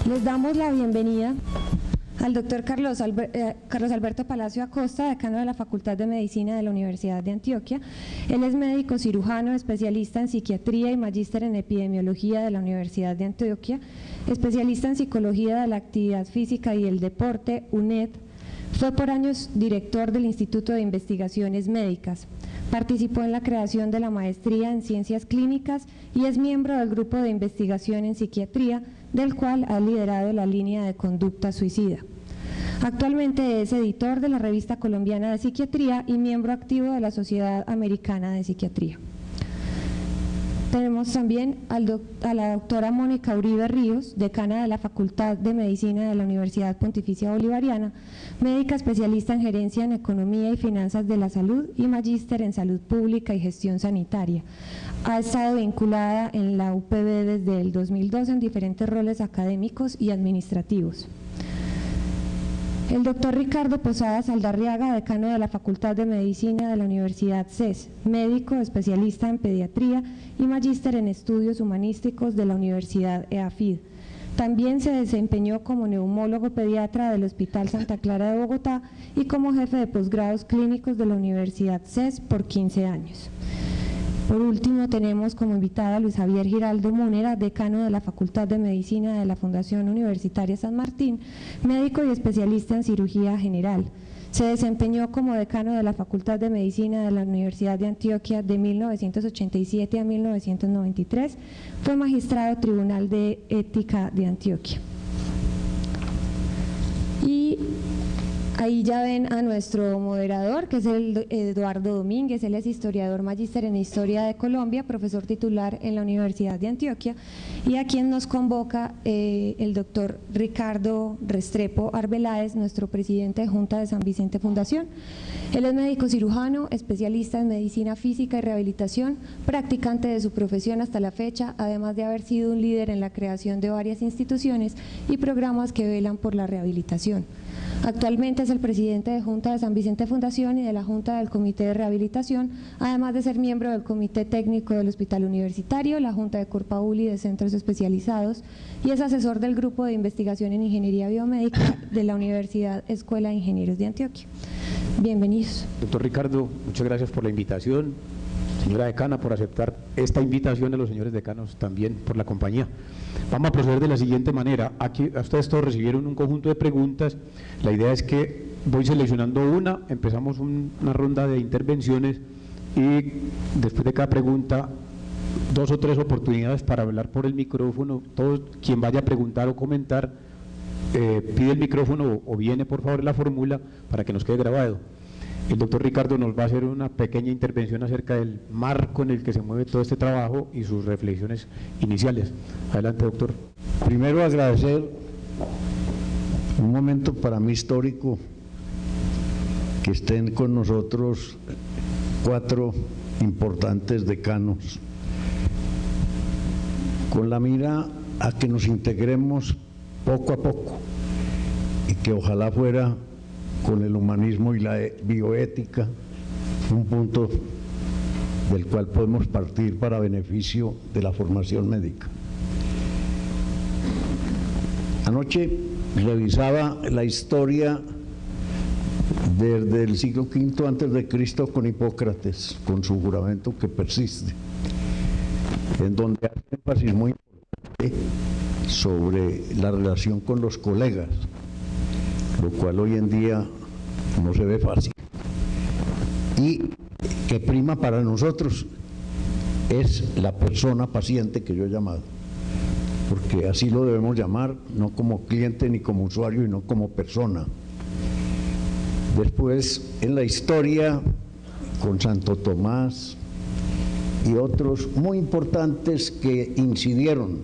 Les damos la bienvenida al doctor Carlos Alberto Palacio Acosta, decano de la Facultad de Medicina de la Universidad de Antioquia. Él es médico cirujano, especialista en psiquiatría y magíster en epidemiología de la Universidad de Antioquia, especialista en psicología de la actividad física y el deporte, UNED. Fue por años director del Instituto de Investigaciones Médicas. Participó en la creación de la maestría en Ciencias Clínicas y es miembro del Grupo de Investigación en Psiquiatría, del cual ha liderado la línea de conducta suicida. Actualmente es editor de la Revista Colombiana de Psiquiatría y miembro activo de la Sociedad Americana de Psiquiatría. Tenemos también a la doctora Mónica Uribe Ríos, decana de la Facultad de Medicina de la Universidad Pontificia Bolivariana, médica especialista en gerencia en economía y finanzas de la salud y magíster en salud pública y gestión sanitaria. Ha estado vinculada en la UPB desde el 2002 en diferentes roles académicos y administrativos. El doctor Ricardo Posadas Aldarriaga, decano de la Facultad de Medicina de la Universidad CES, médico especialista en pediatría y magíster en estudios humanísticos de la Universidad EAFID. También se desempeñó como neumólogo pediatra del Hospital Santa Clara de Bogotá y como jefe de posgrados clínicos de la Universidad CES por 15 años. Por último, tenemos como invitada a Luis Javier Giraldo Múnera, decano de la Facultad de Medicina de la Fundación Universitaria San Martín, médico y especialista en cirugía general. Se desempeñó como decano de la Facultad de Medicina de la Universidad de Antioquia de 1987 a 1993, fue magistrado Tribunal de Ética de Antioquia. Y ahí ya ven a nuestro moderador, que es el Eduardo Domínguez. Él es historiador, magíster en Historia de Colombia, profesor titular en la Universidad de Antioquia, y a quien nos convoca el doctor Ricardo Restrepo Arbeláez, nuestro presidente de Junta de San Vicente Fundación. Él es médico cirujano, especialista en medicina física y rehabilitación, practicante de su profesión hasta la fecha, además de haber sido un líder en la creación de varias instituciones y programas que velan por la rehabilitación. Actualmente es el presidente de Junta de San Vicente Fundación y de la Junta del Comité de Rehabilitación, además de ser miembro del Comité Técnico del Hospital Universitario, la Junta de Corpauli de Centros Especializados, y es asesor del Grupo de Investigación en Ingeniería Biomédica de la Universidad Escuela de Ingenieros de Antioquia. Bienvenidos. Doctor Ricardo, muchas gracias por la invitación. Señora decana, por aceptar esta invitación, a los señores decanos también por la compañía. Vamos a proceder de la siguiente manera. Aquí ustedes todos recibieron un conjunto de preguntas. La idea es que voy seleccionando una, empezamos una ronda de intervenciones y después de cada pregunta 2 o 3 oportunidades para hablar por el micrófono. Todo quien vaya a preguntar o comentar pide el micrófono o viene por favor la fórmula para que nos quede grabado. El doctor Ricardo nos va a hacer una pequeña intervención acerca del marco en el que se mueve todo este trabajo y sus reflexiones iniciales. Adelante, doctor. Primero agradecer un momento para mí histórico que estén con nosotros 4 importantes decanos, con la mira a que nos integremos poco a poco y que ojalá fuera con el humanismo y la bioética, un punto del cual podemos partir para beneficio de la formación médica. Anoche revisaba la historia desde el siglo V antes de Cristo con Hipócrates, con su juramento que persiste, en donde hace énfasis muy importante sobre la relación con los colegas, lo cual hoy en día no se ve fácil, y que prima para nosotros es la persona paciente que yo he llamado, porque así lo debemos llamar, no como cliente ni como usuario, y no como persona. Después, en la historia, con Santo Tomás y otros muy importantes que incidieron.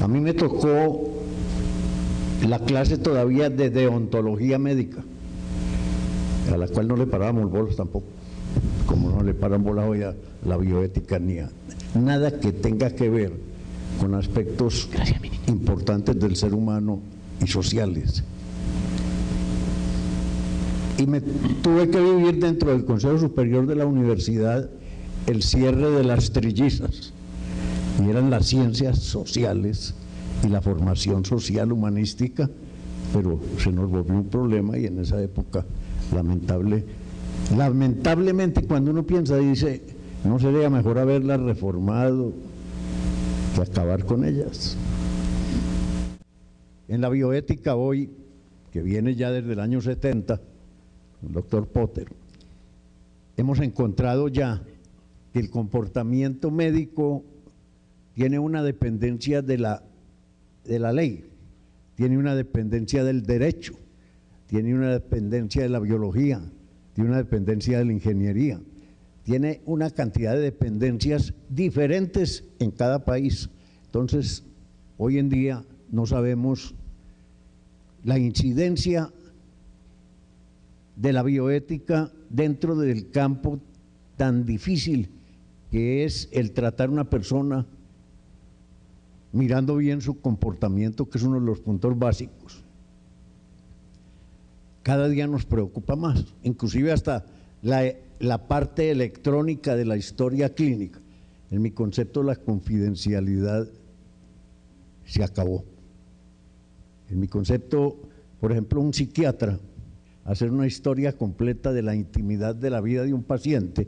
A mí me tocó la clase todavía de deontología médica, a la cual no le parábamos bolas tampoco, como no le paran bolas hoy a la bioética ni a nada que tenga que ver con aspectos importantes del ser humano y sociales. Y me tuve que vivir dentro del Consejo Superior de la Universidad el cierre de las trillizas, y eran las ciencias sociales y la formación social humanística, pero se nos volvió un problema y en esa época lamentablemente cuando uno piensa dice, ¿no sería mejor haberlas reformado que acabar con ellas? En la bioética hoy, que viene ya desde el año 70, el doctor Potter, hemos encontrado ya que el comportamiento médico tiene una dependencia de la ley, tiene una dependencia del derecho, tiene una dependencia de la biología, tiene una dependencia de la ingeniería, tiene una cantidad de dependencias diferentes en cada país. Entonces, hoy en día no sabemos la incidencia de la bioética dentro del campo tan difícil que es el tratar a una persona mirando bien su comportamiento, que es uno de los puntos básicos. Cada día nos preocupa más, inclusive hasta la parte electrónica de la historia clínica. En mi concepto la confidencialidad se acabó. En mi concepto, por ejemplo, un psiquiatra, hacer una historia completa de la intimidad de la vida de un paciente,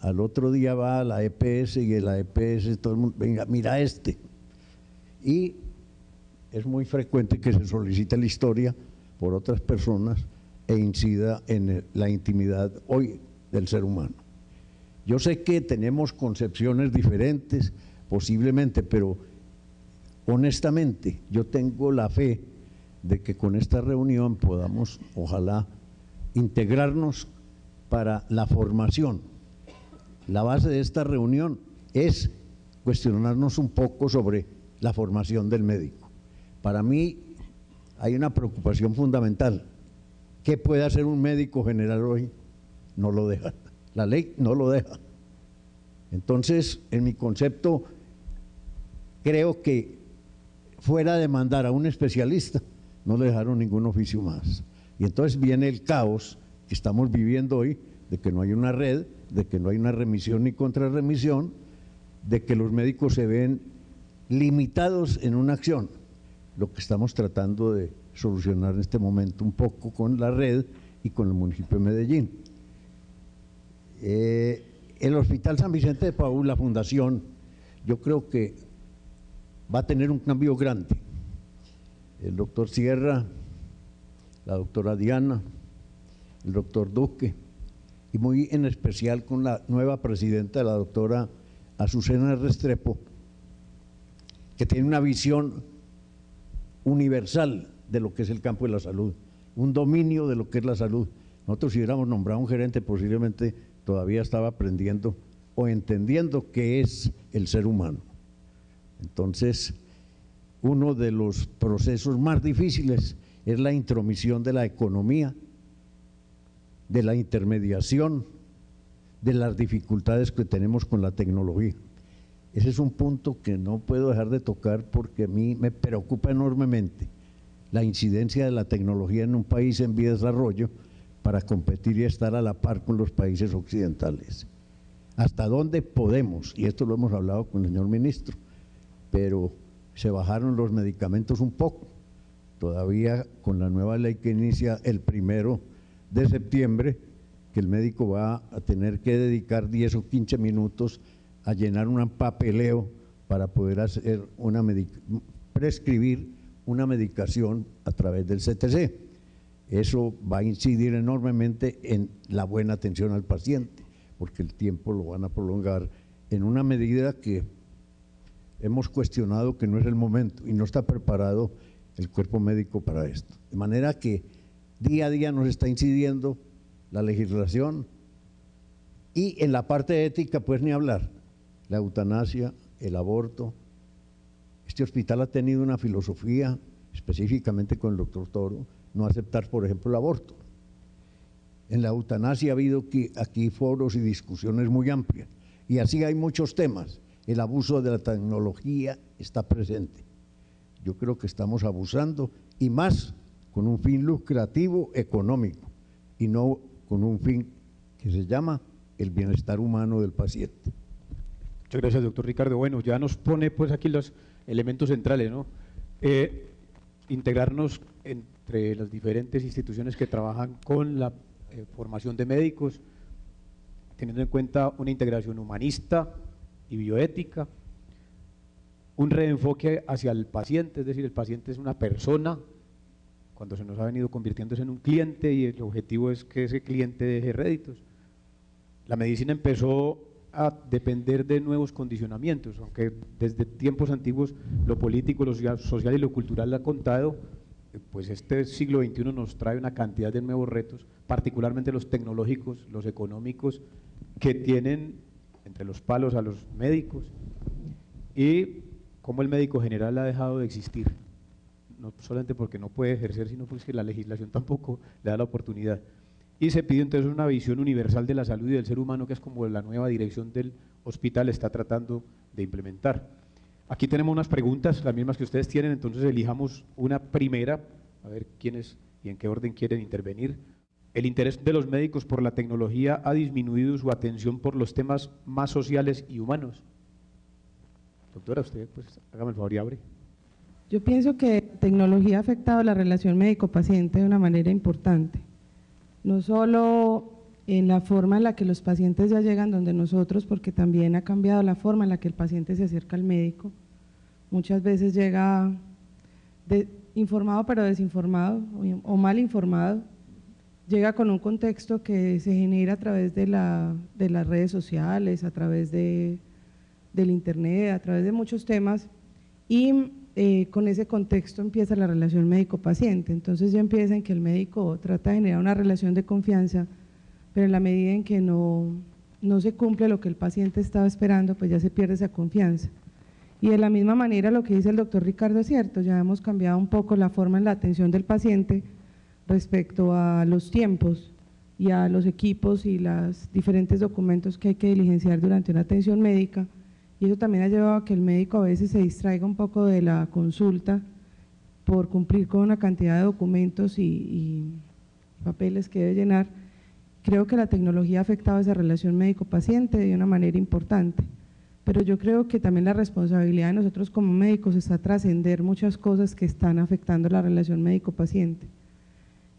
al otro día va a la EPS y en la EPS todo el mundo, venga, mira este. Y es muy frecuente que se solicite la historia por otras personas e incida en la intimidad hoy del ser humano. Yo sé que tenemos concepciones diferentes, posiblemente, pero honestamente yo tengo la fe de que con esta reunión podamos, ojalá, integrarnos para la formación. La base de esta reunión es cuestionarnos un poco sobre la formación del médico. Para mí hay una preocupación fundamental. ¿Qué puede hacer un médico general hoy? No lo deja. La ley no lo deja. Entonces, en mi concepto, creo que fuera de mandar a un especialista, no le dejaron ningún oficio más. Y entonces viene el caos que estamos viviendo hoy, de que no hay una red, de que no hay una remisión ni contrarremisión, de que los médicos se ven limitados en una acción. Lo que estamos tratando de solucionar en este momento un poco con la red y con el municipio de Medellín. El Hospital San Vicente de Paúl, la fundación, yo creo que va a tener un cambio grande. El doctor Sierra, la doctora Diana, el doctor Duque, y muy en especial con la nueva presidenta, la doctora Azucena Restrepo, que tiene una visión universal de lo que es el campo de la salud, un dominio de lo que es la salud. Nosotros si hubiéramos nombrado un gerente posiblemente todavía estaba aprendiendo o entendiendo qué es el ser humano. Entonces, uno de los procesos más difíciles es la intromisión de la economía, de la intermediación, de las dificultades que tenemos con la tecnología. Ese es un punto que no puedo dejar de tocar porque a mí me preocupa enormemente la incidencia de la tecnología en un país en vía de desarrollo para competir y estar a la par con los países occidentales. ¿Hasta dónde podemos? Y esto lo hemos hablado con el señor ministro, pero se bajaron los medicamentos un poco. Todavía con la nueva ley que inicia el 1 de septiembre, que el médico va a tener que dedicar 10 o 15 minutos a llenar un papeleo para poder hacer prescribir una medicación a través del CTC. Eso va a incidir enormemente en la buena atención al paciente, porque el tiempo lo van a prolongar en una medida que hemos cuestionado que no es el momento y no está preparado el cuerpo médico para esto. De manera que día a día nos está incidiendo la legislación y en la parte ética pues ni hablar, la eutanasia, el aborto. Este hospital ha tenido una filosofía, específicamente con el doctor Toro, no aceptar, por ejemplo, el aborto. En la eutanasia ha habido aquí foros y discusiones muy amplias, y así hay muchos temas. El abuso de la tecnología está presente. Yo creo que estamos abusando, y más con un fin lucrativo económico, y no con un fin que se llama el bienestar humano del paciente. Muchas gracias, doctor Ricardo. Bueno, ya nos pone pues aquí los elementos centrales, ¿no? Integrarnos entre las diferentes instituciones que trabajan con la formación de médicos, teniendo en cuenta una integración humanista y bioética, un reenfoque hacia el paciente, es decir, el paciente es una persona, cuando se nos ha venido convirtiéndose en un cliente y el objetivo es que ese cliente deje réditos. La medicina empezó a depender de nuevos condicionamientos, aunque desde tiempos antiguos lo político, lo social y lo cultural ha contado, pues este siglo XXI nos trae una cantidad de nuevos retos, particularmente los tecnológicos, los económicos, que tienen entre los palos a los médicos, y cómo el médico general ha dejado de existir, no solamente porque no puede ejercer, sino porque la legislación tampoco le da la oportunidad. Y se pide entonces una visión universal de la salud y del ser humano, que es como la nueva dirección del hospital está tratando de implementar. Aquí tenemos unas preguntas, las mismas que ustedes tienen, entonces elijamos una primera, a ver quiénes y en qué orden quieren intervenir. El interés de los médicos por la tecnología ha disminuido su atención por los temas más sociales y humanos. Doctora, usted pues hágame el favor y abre. Yo pienso que la tecnología ha afectado la relación médico-paciente de una manera importante, no solo en la forma en la que los pacientes ya llegan donde nosotros, porque también ha cambiado la forma en la que el paciente se acerca al médico. Muchas veces llega informado pero desinformado o mal informado, llega con un contexto que se genera a través de las redes sociales, a través del internet, a través de muchos temas, y con ese contexto empieza la relación médico-paciente. Entonces ya empieza en que el médico trata de generar una relación de confianza, pero en la medida en que no se cumple lo que el paciente estaba esperando, pues ya se pierde esa confianza. Y de la misma manera lo que dice el doctor Ricardo es cierto, ya hemos cambiado un poco la forma en la atención del paciente respecto a los tiempos y a los equipos y los diferentes documentos que hay que diligenciar durante una atención médica, y eso también ha llevado a que el médico a veces se distraiga un poco de la consulta por cumplir con una cantidad de documentos y papeles que debe llenar. Creo que la tecnología ha afectado esa relación médico-paciente de una manera importante, pero yo creo que también la responsabilidad de nosotros como médicos está trascender muchas cosas que están afectando la relación médico-paciente,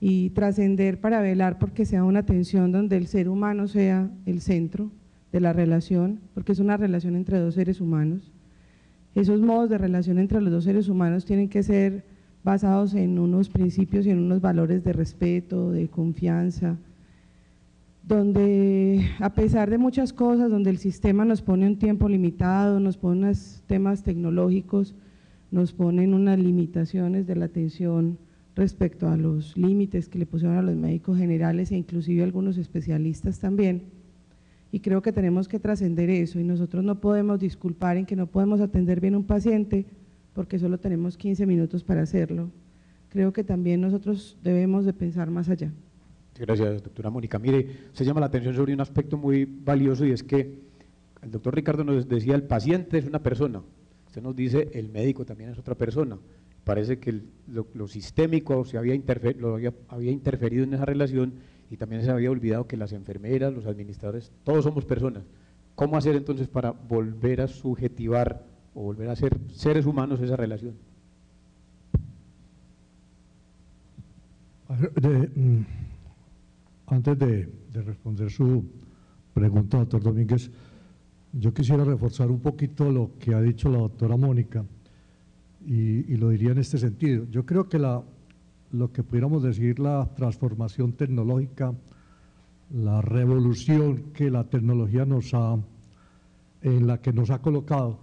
y trascender para velar porque sea una atención donde el ser humano sea el centro de la relación, porque es una relación entre dos seres humanos. Esos modos de relación entre los dos seres humanos tienen que ser basados en unos principios y en unos valores de respeto, de confianza, donde a pesar de muchas cosas, donde el sistema nos pone un tiempo limitado, nos pone unos temas tecnológicos, nos ponen unas limitaciones de la atención respecto a los límites que le pusieron a los médicos generales e inclusive algunos especialistas también. Y creo que tenemos que trascender eso, y nosotros no podemos disculpar en que no podemos atender bien a un paciente porque solo tenemos 15 minutos para hacerlo. Creo que también nosotros debemos de pensar más allá. Gracias, doctora Mónica. Mire, se llama la atención sobre un aspecto muy valioso, y es que el doctor Ricardo nos decía el paciente es una persona, usted nos dice el médico también es otra persona. Parece que lo sistémico había interferido en esa relación, y también se había olvidado que las enfermeras, los administradores, todos somos personas. ¿Cómo hacer entonces para volver a subjetivar o volver a ser seres humanos esa relación? Antes de responder su pregunta, doctor Domínguez, yo quisiera reforzar un poquito lo que ha dicho la doctora Mónica, y lo diría en este sentido. Yo creo que lo que pudiéramos decir la transformación tecnológica, la revolución que la tecnología en la que nos ha colocado,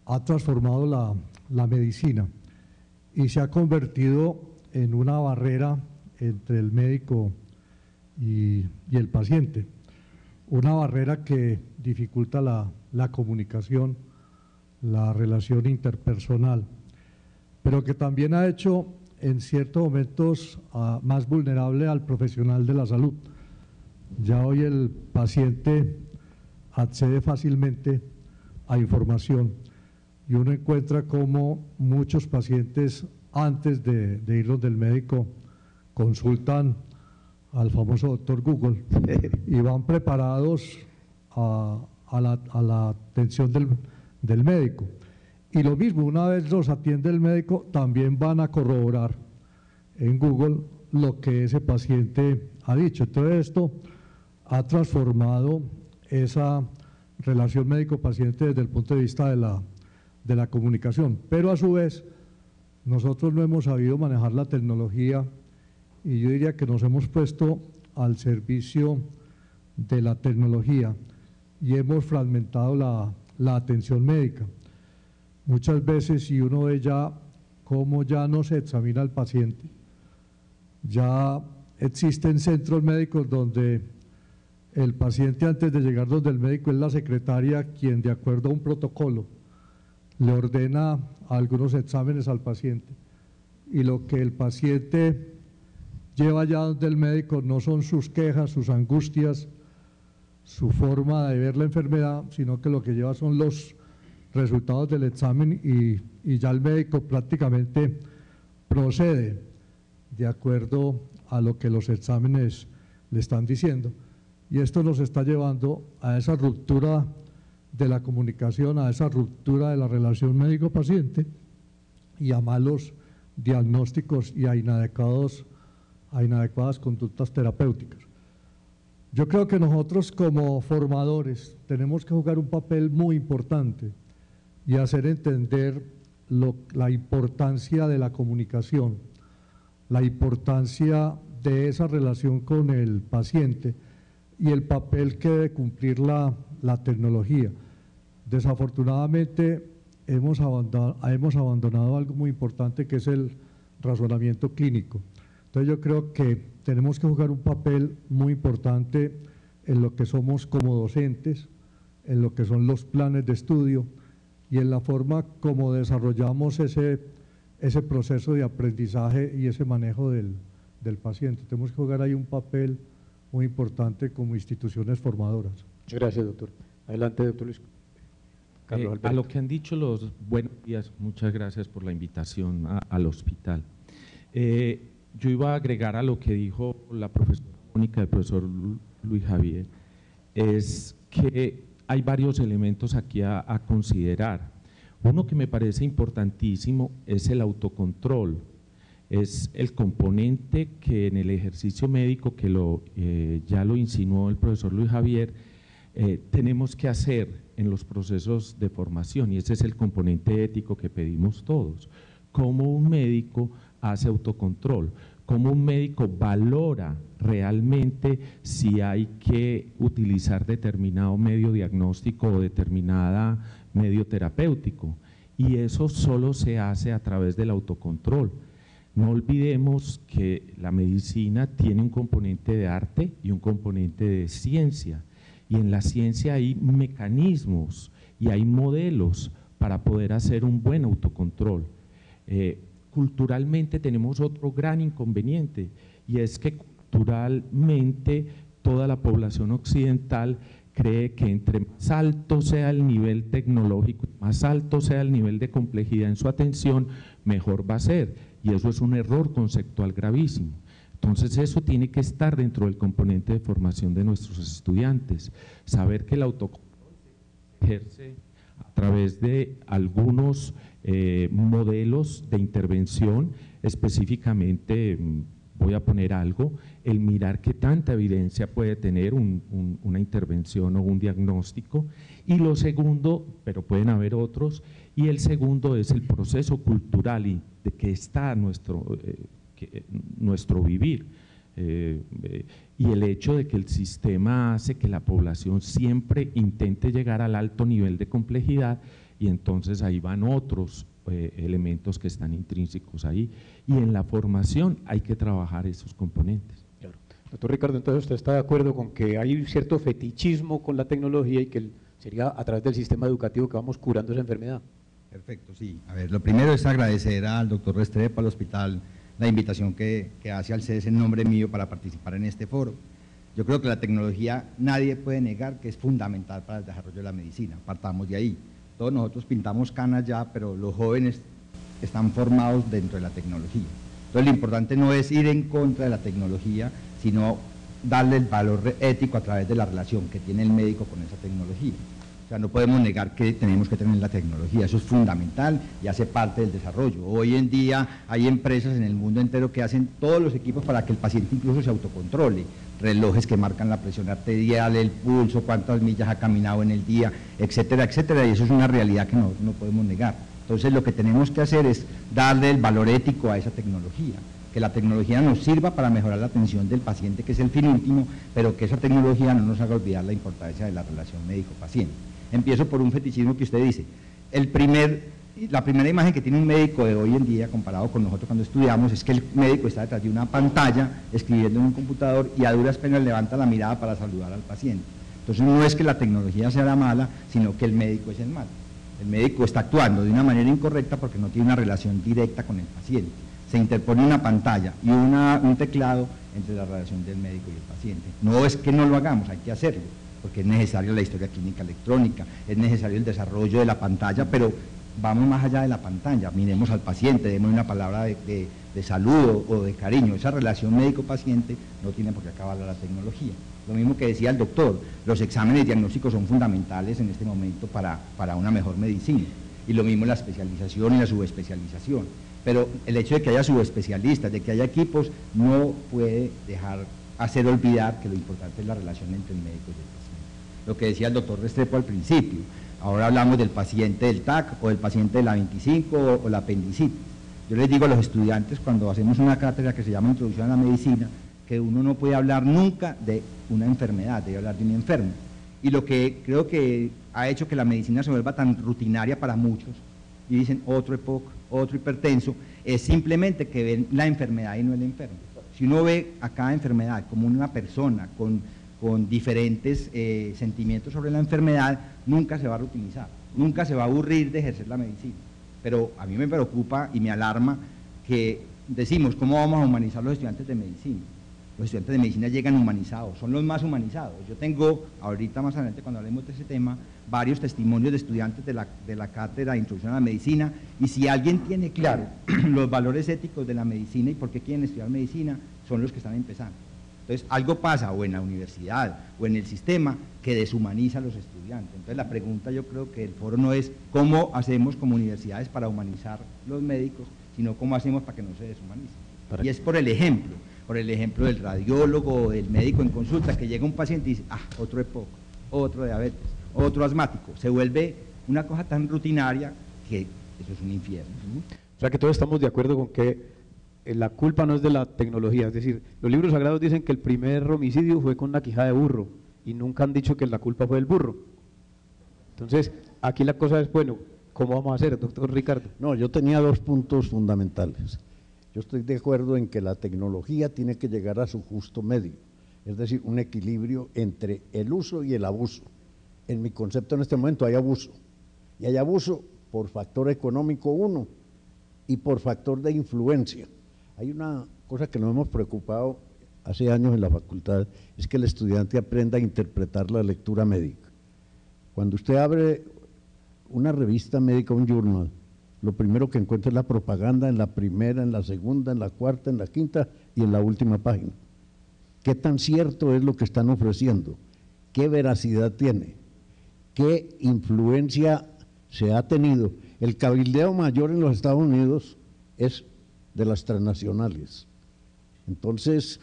ha transformado la medicina y se ha convertido en una barrera entre el médico y el paciente, una barrera que dificulta la comunicación, la relación interpersonal, pero que también ha hecho en ciertos momentos más vulnerable al profesional de la salud. Ya hoy el paciente accede fácilmente a información, y uno encuentra cómo muchos pacientes antes de ir donde el médico consultan al famoso doctor Google y van preparados a a la atención del médico. Y lo mismo, una vez los atiende el médico, también van a corroborar en Google lo que ese paciente ha dicho. Entonces esto ha transformado esa relación médico-paciente desde el punto de vista de la comunicación, pero a su vez nosotros no hemos sabido manejar la tecnología y yo diría que nos hemos puesto al servicio de la tecnología y hemos fragmentado la atención médica. Muchas veces, si uno ve ya cómo ya no se examina al paciente, ya existen centros médicos donde el paciente, antes de llegar donde el médico, es la secretaria quien, de acuerdo a un protocolo, le ordena algunos exámenes al paciente, y lo que el paciente lleva ya donde el médico no son sus quejas, sus angustias, su forma de ver la enfermedad, sino que lo que lleva son los resultados del examen y ya el médico prácticamente procede de acuerdo a lo que los exámenes le están diciendo. Y esto nos está llevando a esa ruptura de la comunicación, a esa ruptura de la relación médico-paciente y a malos diagnósticos y a inadecuadas conductas terapéuticas. Yo creo que nosotros como formadores tenemos que jugar un papel muy importante y hacer entender la importancia de la comunicación, la importancia de esa relación con el paciente y el papel que debe cumplir la tecnología. Desafortunadamente hemos abandonado algo muy importante, que es el razonamiento clínico. Entonces yo creo que tenemos que jugar un papel muy importante en lo que somos como docentes, en lo que son los planes de estudio y en la forma como desarrollamos ese proceso de aprendizaje y ese manejo del paciente. Tenemos que jugar ahí un papel muy importante como instituciones formadoras. Muchas gracias, doctor. Adelante, doctor Luis Carlos Alberto. A lo que han dicho los buenos días, muchas gracias por la invitación al hospital. Yo iba a agregar a lo que dijo la profesora Mónica, el profesor Luis Javier, es que hay varios elementos aquí a considerar. Uno que me parece importantísimo es el autocontrol, es el componente que en el ejercicio médico, que ya lo insinuó el profesor Luis Javier, tenemos que hacer en los procesos de formación, y ese es el componente ético que pedimos todos. Cómo un médico hace autocontrol, cómo un médico valora realmente si hay que utilizar determinado medio diagnóstico o determinada medio terapéutico, y eso solo se hace a través del autocontrol. No olvidemos que la medicina tiene un componente de arte y un componente de ciencia, y en la ciencia hay mecanismos y hay modelos para poder hacer un buen autocontrol. Culturalmente tenemos otro gran inconveniente, y es que culturalmente toda la población occidental cree que entre más alto sea el nivel tecnológico, más alto sea el nivel de complejidad en su atención, mejor va a ser, y eso es un error conceptual gravísimo. Entonces eso tiene que estar dentro del componente de formación de nuestros estudiantes, saber que el autocontrol se ejerce a través de algunos modelos de intervención, específicamente, voy a poner algo, el mirar qué tanta evidencia puede tener una intervención o un diagnóstico, y lo segundo, pero pueden haber otros, y el segundo es el proceso cultural y de que está nuestro vivir, y el hecho de que el sistema hace que la población siempre intente llegar al alto nivel de complejidad, y entonces ahí van otros elementos que están intrínsecos ahí, y en la formación hay que trabajar esos componentes. Claro. Doctor Ricardo, entonces usted está de acuerdo con que hay cierto fetichismo con la tecnología y que sería a través del sistema educativo que vamos curando esa enfermedad. Perfecto, sí. A ver, lo primero es agradecer al doctor Restrepo, al hospital, la invitación que hace al CES en nombre mío para participar en este foro. Yo creo que la tecnología nadie puede negar que es fundamental para el desarrollo de la medicina, partamos de ahí. Todos nosotros pintamos canas ya, pero los jóvenes están formados dentro de la tecnología. Entonces lo importante no es ir en contra de la tecnología, sino darle el valor ético a través de la relación que tiene el médico con esa tecnología. O sea, no podemos negar que tenemos que tener la tecnología, eso es fundamental y hace parte del desarrollo. Hoy en día hay empresas en el mundo entero que hacen todos los equipos para que el paciente incluso se autocontrole, relojes que marcan la presión arterial, el pulso, cuántas millas ha caminado en el día, etcétera, etcétera, y eso es una realidad que no podemos negar. Entonces lo que tenemos que hacer es darle el valor ético a esa tecnología, que la tecnología nos sirva para mejorar la atención del paciente, que es el fin último, pero que esa tecnología no nos haga olvidar la importancia de la relación médico-paciente. Empiezo por un fetichismo que usted dice. La primera imagen que tiene un médico de hoy en día, comparado con nosotros cuando estudiamos, es que el médico está detrás de una pantalla, escribiendo en un computador, y a duras penas levanta la mirada para saludar al paciente. Entonces no es que la tecnología sea la mala, sino que el médico es el malo. El médico está actuando de una manera incorrecta porque no tiene una relación directa con el paciente. Se interpone una pantalla y un teclado entre la relación del médico y el paciente. No es que no lo hagamos, hay que hacerlo, porque es necesaria la historia clínica electrónica, es necesario el desarrollo de la pantalla, pero vamos más allá de la pantalla, miremos al paciente, demos una palabra de saludo o de cariño. Esa relación médico-paciente no tiene por qué acabarla la tecnología. Lo mismo que decía el doctor, los exámenes diagnósticos son fundamentales en este momento para una mejor medicina, y lo mismo la especialización y la subespecialización. Pero el hecho de que haya subespecialistas, de que haya equipos, no puede hacer olvidar que lo importante es la relación entre el médico y el paciente. Lo que decía el doctor Restrepo al principio, ahora hablamos del paciente del TAC o del paciente de la 25 o la apendicitis. Yo les digo a los estudiantes cuando hacemos una cátedra que se llama Introducción a la Medicina, que uno no puede hablar nunca de una enfermedad, debe hablar de un enfermo. Y lo que creo que ha hecho que la medicina se vuelva tan rutinaria para muchos, y dicen otro EPOC, otro hipertenso, es simplemente que ven la enfermedad y no el enfermo. Si uno ve a cada enfermedad como una persona con diferentes sentimientos sobre la enfermedad, nunca se va a rutinizar, nunca se va a aburrir de ejercer la medicina. Pero a mí me preocupa y me alarma que decimos, ¿cómo vamos a humanizar los estudiantes de medicina? Los estudiantes de medicina llegan humanizados, son los más humanizados. Yo tengo, ahorita más adelante cuando hablemos de ese tema, varios testimonios de estudiantes de la cátedra de Introducción a la Medicina, y si alguien tiene claro los valores éticos de la medicina y por qué quieren estudiar medicina, son los que están empezando. Entonces, algo pasa o en la universidad o en el sistema que deshumaniza a los estudiantes. Entonces, la pregunta yo creo que el foro no es cómo hacemos como universidades para humanizar los médicos, sino cómo hacemos para que no se deshumanicen. Y es por el ejemplo del radiólogo o del médico en consulta, que llega un paciente y dice, otro EPOC, otro diabetes, otro asmático. Se vuelve una cosa tan rutinaria que eso es un infierno. O sea que todos estamos de acuerdo con que la culpa no es de la tecnología, es decir, los libros sagrados dicen que el primer homicidio fue con una quijada de burro y nunca han dicho que la culpa fue del burro. Entonces, aquí la cosa es, bueno, ¿cómo vamos a hacer, doctor Ricardo? No, yo tenía dos puntos fundamentales. Yo estoy de acuerdo en que la tecnología tiene que llegar a su justo medio, es decir, un equilibrio entre el uso y el abuso. En mi concepto en este momento hay abuso, y hay abuso por factor económico uno y por factor de influencia. Hay una cosa que nos hemos preocupado hace años en la facultad, es que el estudiante aprenda a interpretar la lectura médica. Cuando usted abre una revista médica, un journal, lo primero que encuentra es la propaganda en la primera, en la segunda, en la cuarta, en la quinta y en la última página. ¿Qué tan cierto es lo que están ofreciendo? ¿Qué veracidad tiene? ¿Qué influencia se ha tenido? El cabildeo mayor en los Estados Unidos es de las transnacionales. Entonces,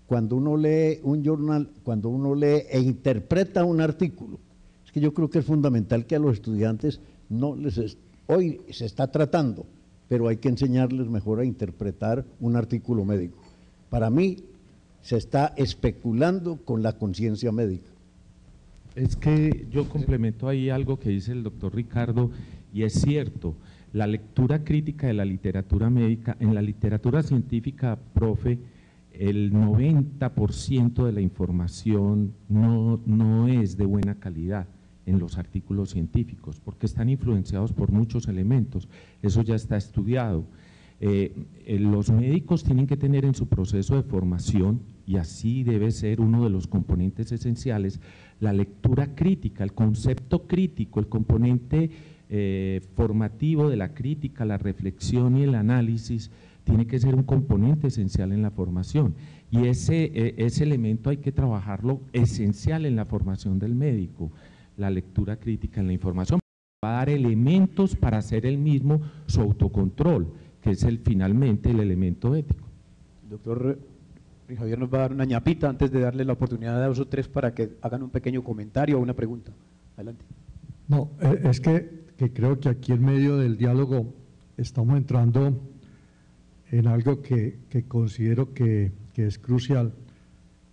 cuando uno lee un journal, cuando uno lee e interpreta un artículo, es que yo creo que es fundamental que a los estudiantes hoy se está tratando, pero hay que enseñarles mejor a interpretar un artículo médico. Para mí, se está especulando con la conciencia médica. Es que yo complemento ahí algo que dice el doctor Ricardo, y es cierto, la lectura crítica de la literatura médica, en la literatura científica, profe, el 90% de la información no es de buena calidad en los artículos científicos, porque están influenciados por muchos elementos, eso ya está estudiado. Los médicos tienen que tener en su proceso de formación, y así debe ser uno de los componentes esenciales, la lectura crítica, el concepto crítico, el componente formativo de la crítica, la reflexión y el análisis tiene que ser un componente esencial en la formación, y ese elemento hay que trabajarlo esencial en la formación del médico. la lectura crítica en la información, va a dar elementos para hacer el mismo su autocontrol, que es finalmente el elemento ético. Doctor Javier nos va a dar una ñapita antes de darle la oportunidad a 2 o 3 para que hagan un pequeño comentario o una pregunta. Adelante. No, es que creo que aquí en medio del diálogo estamos entrando en algo que considero que es crucial,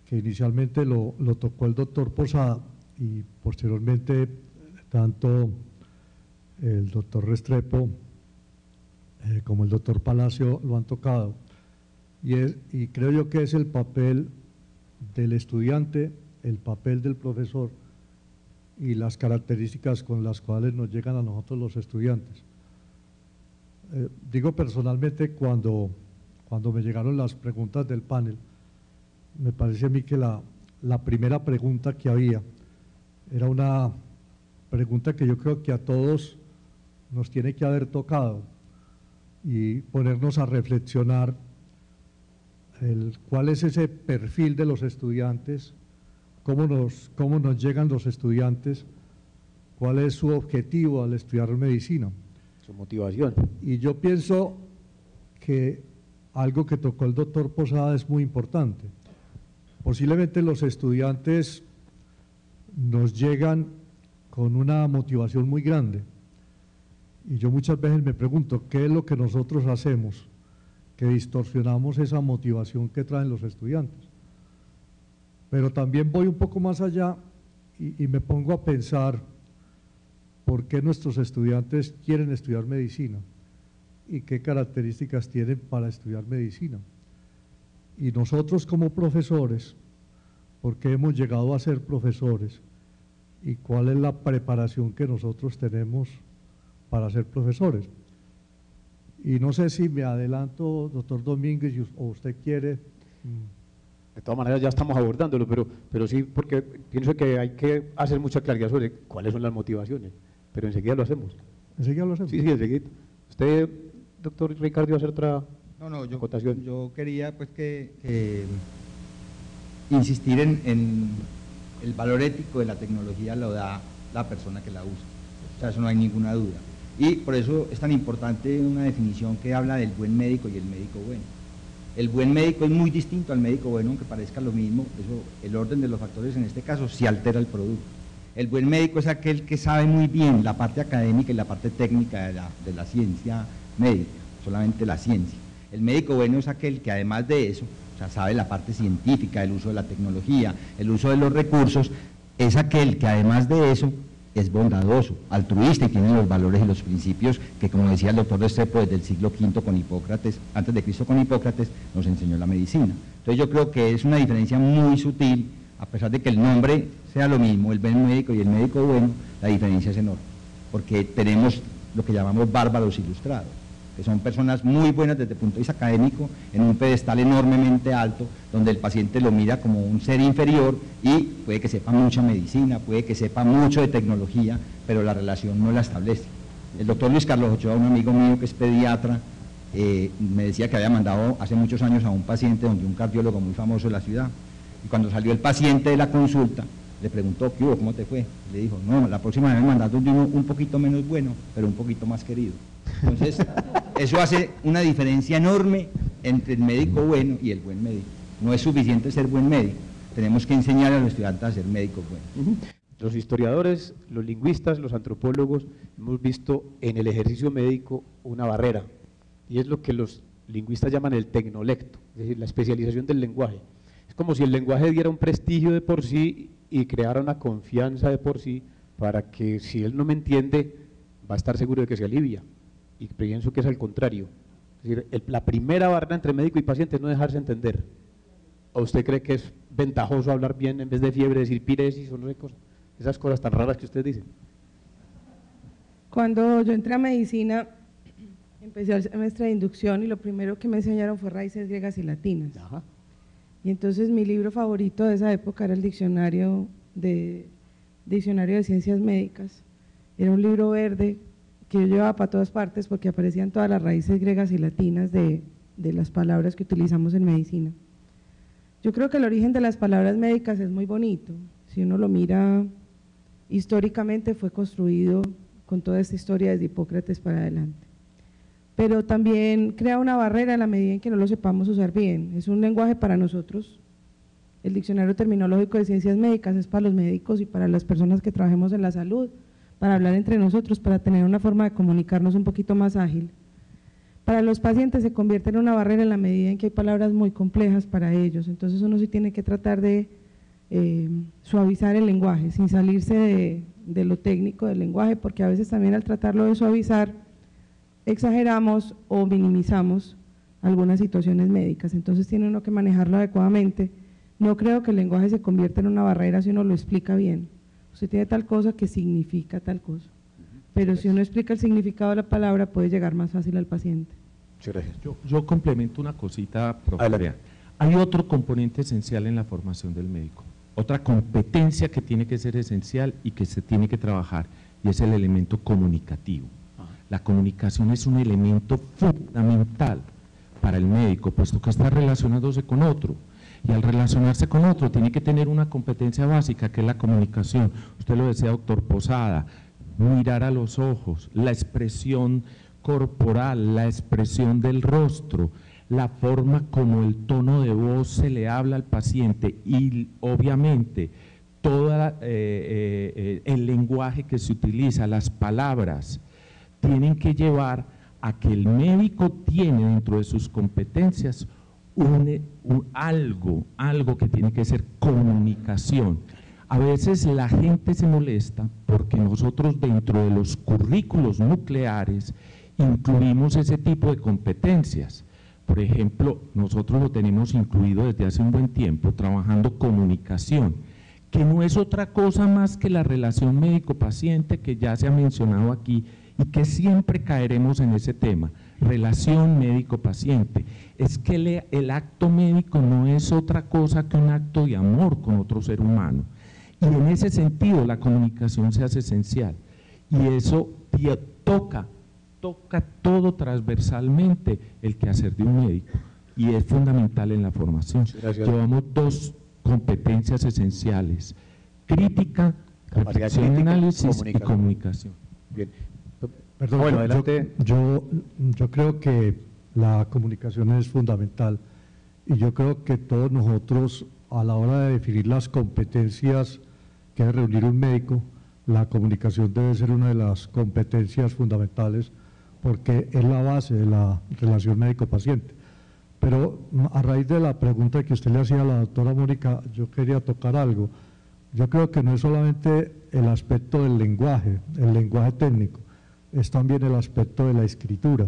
que inicialmente lo tocó el doctor Posada y posteriormente tanto el doctor Restrepo como el doctor Palacio lo han tocado, y creo yo que es el papel del estudiante, el papel del profesor y las características con las cuales nos llegan a nosotros los estudiantes. Digo personalmente, cuando me llegaron las preguntas del panel, me parece a mí que la primera pregunta que había era una pregunta que yo creo que a todos nos tiene que haber tocado y ponernos a reflexionar cuál es ese perfil de los estudiantes, cómo nos llegan los estudiantes, cuál es su objetivo al estudiar medicina. Su motivación. Y yo pienso que algo que tocó el doctor Posada es muy importante. Posiblemente los estudiantes nos llegan con una motivación muy grande. Y yo muchas veces me pregunto, ¿qué es lo que nosotros hacemos que distorsionamos esa motivación que traen los estudiantes? Pero también voy un poco más allá y me pongo a pensar por qué nuestros estudiantes quieren estudiar medicina y qué características tienen para estudiar medicina. Y nosotros como profesores, ¿por qué hemos llegado a ser profesores? ¿Y cuál es la preparación que nosotros tenemos para ser profesores? Y no sé si me adelanto, doctor Domínguez, o usted quiere… De todas maneras ya estamos abordándolo, pero sí, porque pienso que hay que hacer mucha claridad sobre cuáles son las motivaciones, pero enseguida lo hacemos. ¿Enseguida lo hacemos? Sí, enseguida. ¿Usted, doctor Ricardo, iba a hacer otra acotación? Yo quería pues insistir en el valor ético de la tecnología, lo da la persona que la usa, o sea, eso no hay ninguna duda. Y por eso es tan importante una definición que habla del buen médico y el médico bueno. El buen médico es muy distinto al médico bueno, aunque parezca lo mismo, eso, el orden de los factores en este caso sí altera el producto. El buen médico es aquel que sabe muy bien la parte académica y la parte técnica de la ciencia médica, solamente la ciencia. El médico bueno es aquel que además de eso, o sea, sabe la parte científica, el uso de la tecnología, el uso de los recursos, es aquel que además de eso es bondadoso, altruista y tiene los valores y los principios que, como decía el doctor Restrepo, desde el siglo V con Hipócrates, antes de Cristo con Hipócrates, nos enseñó la medicina. Entonces yo creo que es una diferencia muy sutil, a pesar de que el nombre sea lo mismo, el buen médico y el médico bueno, la diferencia es enorme, porque tenemos lo que llamamos bárbaros ilustrados, que son personas muy buenas desde el punto de vista académico, en un pedestal enormemente alto, donde el paciente lo mira como un ser inferior y puede que sepa mucha medicina, puede que sepa mucho de tecnología, pero la relación no la establece. El doctor Luis Carlos Ochoa, un amigo mío que es pediatra, me decía que había mandado hace muchos años a un paciente donde un cardiólogo muy famoso de la ciudad, y cuando salió el paciente de la consulta, le preguntó, ¿qué hubo? ¿Cómo te fue? Le dijo, no, la próxima vez me mandas de uno un poquito menos bueno, pero un poquito más querido. Entonces, eso hace una diferencia enorme entre el médico bueno y el buen médico. No es suficiente ser buen médico, tenemos que enseñar a los estudiantes a ser médicos buenos. Los historiadores, los lingüistas, los antropólogos, hemos visto en el ejercicio médico una barrera, y es lo que los lingüistas llaman el tecnolecto, es decir, la especialización del lenguaje. Es como si el lenguaje diera un prestigio de por sí y creara una confianza de por sí para que si él no me entiende, va a estar seguro de que se alivia. Y pienso que es al contrario. Es decir, la primera barrera entre médico y paciente es no dejarse entender. ¿O usted cree que es ventajoso hablar bien en vez de fiebre, decir piresis o no sé cosas? Esas cosas tan raras que usted dice. Cuando yo entré a medicina, empecé el semestre de inducción y lo primero que me enseñaron fue raíces griegas y latinas. Ajá. Y entonces mi libro favorito de esa época era el Diccionario de Ciencias Médicas. Era un libro verde que yo llevaba para todas partes porque aparecían todas las raíces griegas y latinas de las palabras que utilizamos en medicina. Yo creo que el origen de las palabras médicas es muy bonito. Si uno lo mira históricamente fue construido con toda esta historia desde Hipócrates para adelante. Pero también crea una barrera en la medida en que no lo sepamos usar bien. Es un lenguaje para nosotros. El Diccionario Terminológico de Ciencias Médicas es para los médicos y para las personas que trabajemos en la salud, para hablar entre nosotros, para tener una forma de comunicarnos un poquito más ágil. Para los pacientes se convierte en una barrera en la medida en que hay palabras muy complejas para ellos, entonces uno sí tiene que tratar de suavizar el lenguaje, sin salirse de lo técnico del lenguaje, porque a veces también al tratarlo de suavizar, exageramos o minimizamos algunas situaciones médicas, entonces tiene uno que manejarlo adecuadamente. No creo que el lenguaje se convierta en una barrera si uno lo explica bien. Usted tiene tal cosa que significa tal cosa, pero si uno explica el significado de la palabra puede llegar más fácil al paciente. Muchas gracias. Yo complemento una cosita, profe. Hay otro componente esencial en la formación del médico, otra competencia que tiene que ser esencial y que se tiene que trabajar, y es el elemento comunicativo. La comunicación es un elemento fundamental para el médico, puesto que está relacionándose con otro, y al relacionarse con otro tiene que tener una competencia básica que es la comunicación. Usted lo decía, doctor Posada, mirar a los ojos, la expresión corporal, la expresión del rostro, la forma como el tono de voz se le habla al paciente y obviamente todo el lenguaje que se utiliza, las palabras, tienen que llevar a que el médico tiene dentro de sus competencias algo que tiene que ser comunicación. A veces la gente se molesta porque nosotros dentro de los currículos nucleares incluimos ese tipo de competencias. Por ejemplo, nosotros lo tenemos incluido desde hace un buen tiempo, trabajando comunicación, que no es otra cosa más que la relación médico-paciente que ya se ha mencionado aquí y que siempre caeremos en ese tema, relación médico-paciente. Es que el acto médico no es otra cosa que un acto de amor con otro ser humano. Y en ese sentido la comunicación se hace esencial. Y eso toca todo transversalmente el quehacer de un médico. Y es fundamental en la formación. Llevamos dos competencias esenciales: crítica, reflexión, análisis y comunicación. Bien. Perdón, bueno, adelante. Yo creo que la comunicación es fundamental y yo creo que todos nosotros a la hora de definir las competencias que debe reunir un médico, la comunicación debe ser una de las competencias fundamentales porque es la base de la relación médico-paciente. Pero a raíz de la pregunta que usted le hacía a la doctora Mónica, yo quería tocar algo. Yo creo que no es solamente el aspecto del lenguaje, el lenguaje técnico, es también el aspecto de la escritura.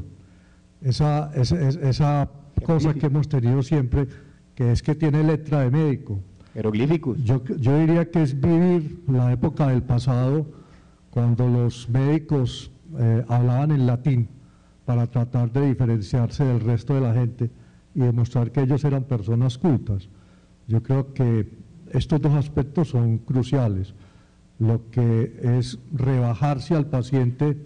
Esa cosa que hemos tenido siempre, que es que tiene letra de médico. Jeroglíficos. Yo diría que es vivir la época del pasado, cuando los médicos hablaban en latín para tratar de diferenciarse del resto de la gente y demostrar que ellos eran personas cultas. Yo creo que estos dos aspectos son cruciales. Lo que es rebajarse al paciente,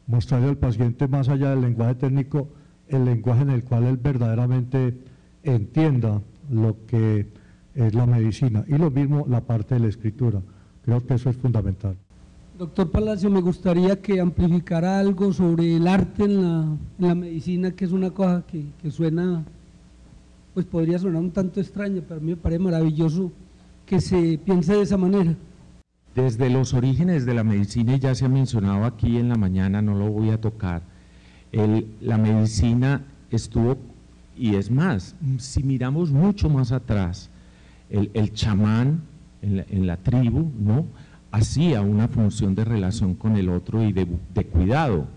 mostrarle al paciente más allá del lenguaje técnico, el lenguaje en el cual él verdaderamente entienda lo que es la medicina, y lo mismo la parte de la escritura. Creo que eso es fundamental. Doctor Palacio, me gustaría que amplificara algo sobre el arte en la medicina, que es una cosa que suena, pues podría sonar un tanto extraña, pero a mí me parece maravilloso que se piense de esa manera. Desde los orígenes de la medicina, y ya se ha mencionado aquí en la mañana, no lo voy a tocar, la medicina estuvo, y es más, si miramos mucho más atrás, el chamán en la tribu, ¿no?, hacía una función de relación con el otro y de cuidado,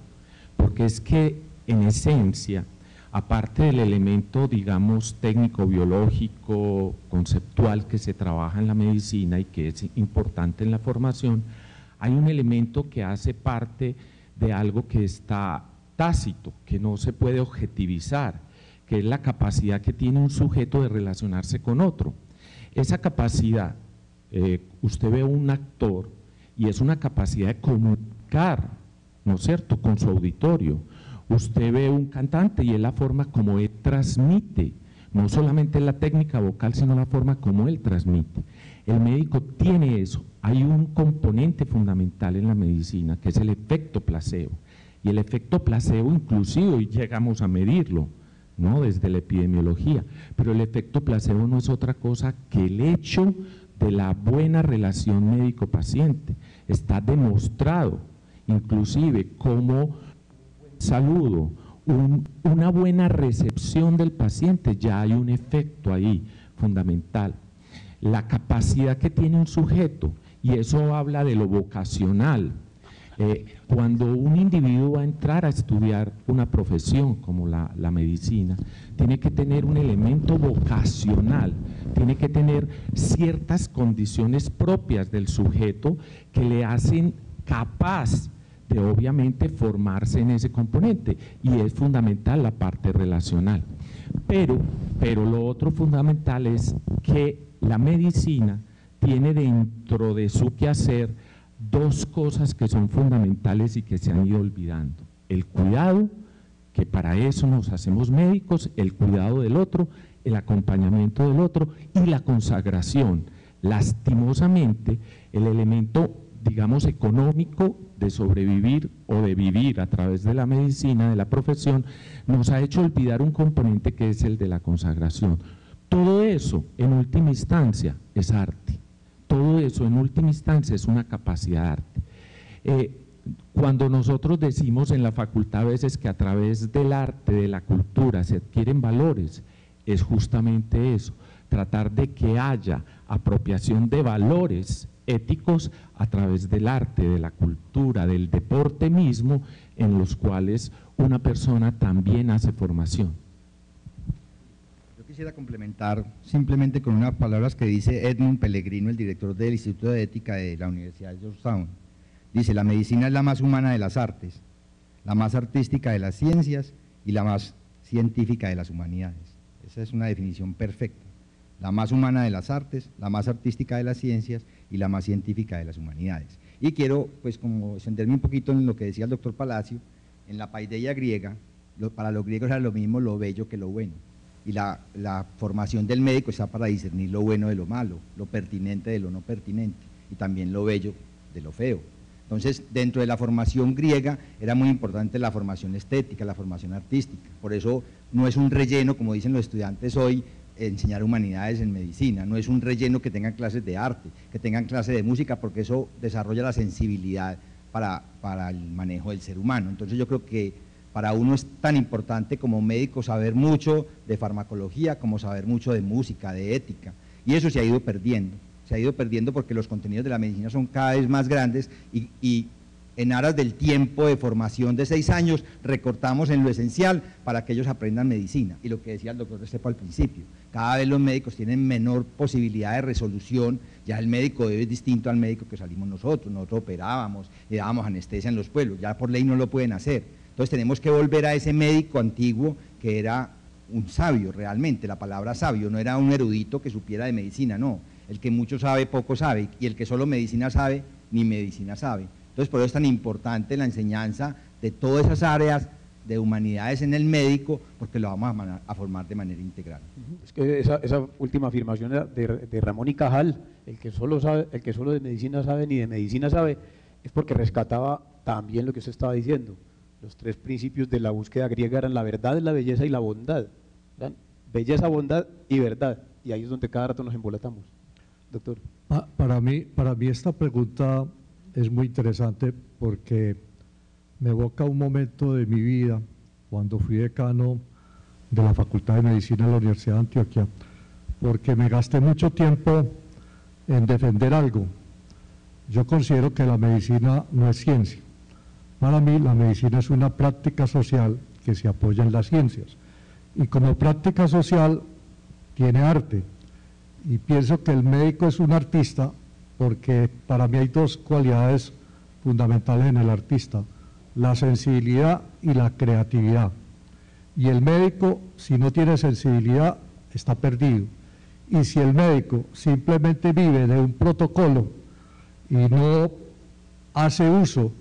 porque es que en esencia, aparte del elemento, digamos, técnico-biológico, conceptual que se trabaja en la medicina y que es importante en la formación, hay un elemento que hace parte de algo que está tácito, que no se puede objetivizar, que es la capacidad que tiene un sujeto de relacionarse con otro. Esa capacidad, usted ve un actor y es una capacidad de comunicar, ¿no es cierto?, con su auditorio. Usted ve un cantante y es la forma como él transmite No solamente la técnica vocal, sino la forma como él transmite. El médico tiene eso. Hay un componente fundamental en la medicina, que es el efecto placebo. Y el efecto placebo, inclusive, hoy llegamos a medirlo, ¿no?, desde la epidemiología. Pero el efecto placebo no es otra cosa que el hecho de la buena relación médico-paciente. Está demostrado, inclusive, como un saludo, una buena recepción del paciente, ya hay un efecto ahí fundamental. La capacidad que tiene un sujeto, y eso habla de lo vocacional. Cuando un individuo va a entrar a estudiar una profesión como la medicina, tiene que tener un elemento vocacional, tiene que tener ciertas condiciones propias del sujeto que le hacen capaz de obviamente formarse en ese componente, y es fundamental la parte relacional. Pero lo otro fundamental es que la medicina tiene dentro de su quehacer dos cosas que son fundamentales y que se han ido olvidando: el cuidado, que para eso nos hacemos médicos, el cuidado del otro, el acompañamiento del otro, y la consagración. Lastimosamente, el elemento, digamos, económico de sobrevivir o de vivir a través de la medicina, de la profesión, nos ha hecho olvidar un componente que es el de la consagración. Todo eso, en última instancia, es arte. Todo eso, en última instancia, es una capacidad de arte. Cuando nosotros decimos en la facultad a veces que a través del arte, de la cultura, se adquieren valores, es justamente eso, tratar de que haya apropiación de valores éticos a través del arte, de la cultura, del deporte mismo, en los cuales una persona también hace formación. Yo quisiera complementar simplemente con unas palabras que dice Edmund Pellegrino, el director del Instituto de Ética de la Universidad de Georgetown. Dice: la medicina es la más humana de las artes, la más artística de las ciencias y la más científica de las humanidades. Esa es una definición perfecta. La más humana de las artes, la más artística de las ciencias y la más científica de las humanidades. Y quiero, pues, como extenderme un poquito en lo que decía el doctor Palacio. En la paideia griega, para los griegos era lo mismo lo bello que lo bueno. Y la formación del médico está para discernir lo bueno de lo malo, lo pertinente de lo no pertinente, y también lo bello de lo feo. Entonces, dentro de la formación griega era muy importante la formación estética, la formación artística. Por eso no es un relleno, como dicen los estudiantes hoy, enseñar humanidades en medicina. No es un relleno que tengan clases de arte, que tengan clases de música, porque eso desarrolla la sensibilidad para el manejo del ser humano. Entonces yo creo que para uno es tan importante como médico saber mucho de farmacología, como saber mucho de música, de ética, y eso se ha ido perdiendo porque los contenidos de la medicina son cada vez más grandes y en aras del tiempo de formación de 6 años, recortamos en lo esencial para que ellos aprendan medicina. Y lo que decía el doctor Restrepo al principio, cada vez los médicos tienen menor posibilidad de resolución. Ya el médico de hoy es distinto al médico que salimos nosotros operábamos, le dábamos anestesia en los pueblos, ya por ley no lo pueden hacer. Entonces tenemos que volver a ese médico antiguo que era un sabio realmente. La palabra sabio no era un erudito que supiera de medicina, no. El que mucho sabe, poco sabe, y el que solo medicina sabe, ni medicina sabe. Entonces, por eso es tan importante la enseñanza de todas esas áreas de humanidades en el médico, porque lo vamos a formar de manera integral. Es que esa última afirmación de Ramón y Cajal, el que solo de medicina sabe ni de medicina sabe, es porque rescataba también lo que usted estaba diciendo. Los 3 principios de la búsqueda griega eran la verdad, la belleza y la bondad. ¿Verdad? Belleza, bondad y verdad. Y ahí es donde cada rato nos embolatamos. Doctor. Para mí esta pregunta es muy interesante porque me evoca un momento de mi vida cuando fui decano de la Facultad de Medicina de la Universidad de Antioquia, porque me gasté mucho tiempo en defender algo. Yo considero que la medicina no es ciencia. Para mí la medicina es una práctica social que se apoya en las ciencias y como práctica social tiene arte, y pienso que el médico es un artista porque para mí hay 2 cualidades fundamentales en el artista: la sensibilidad y la creatividad. Y el médico, si no tiene sensibilidad, está perdido. Y si el médico simplemente vive de un protocolo y no hace uso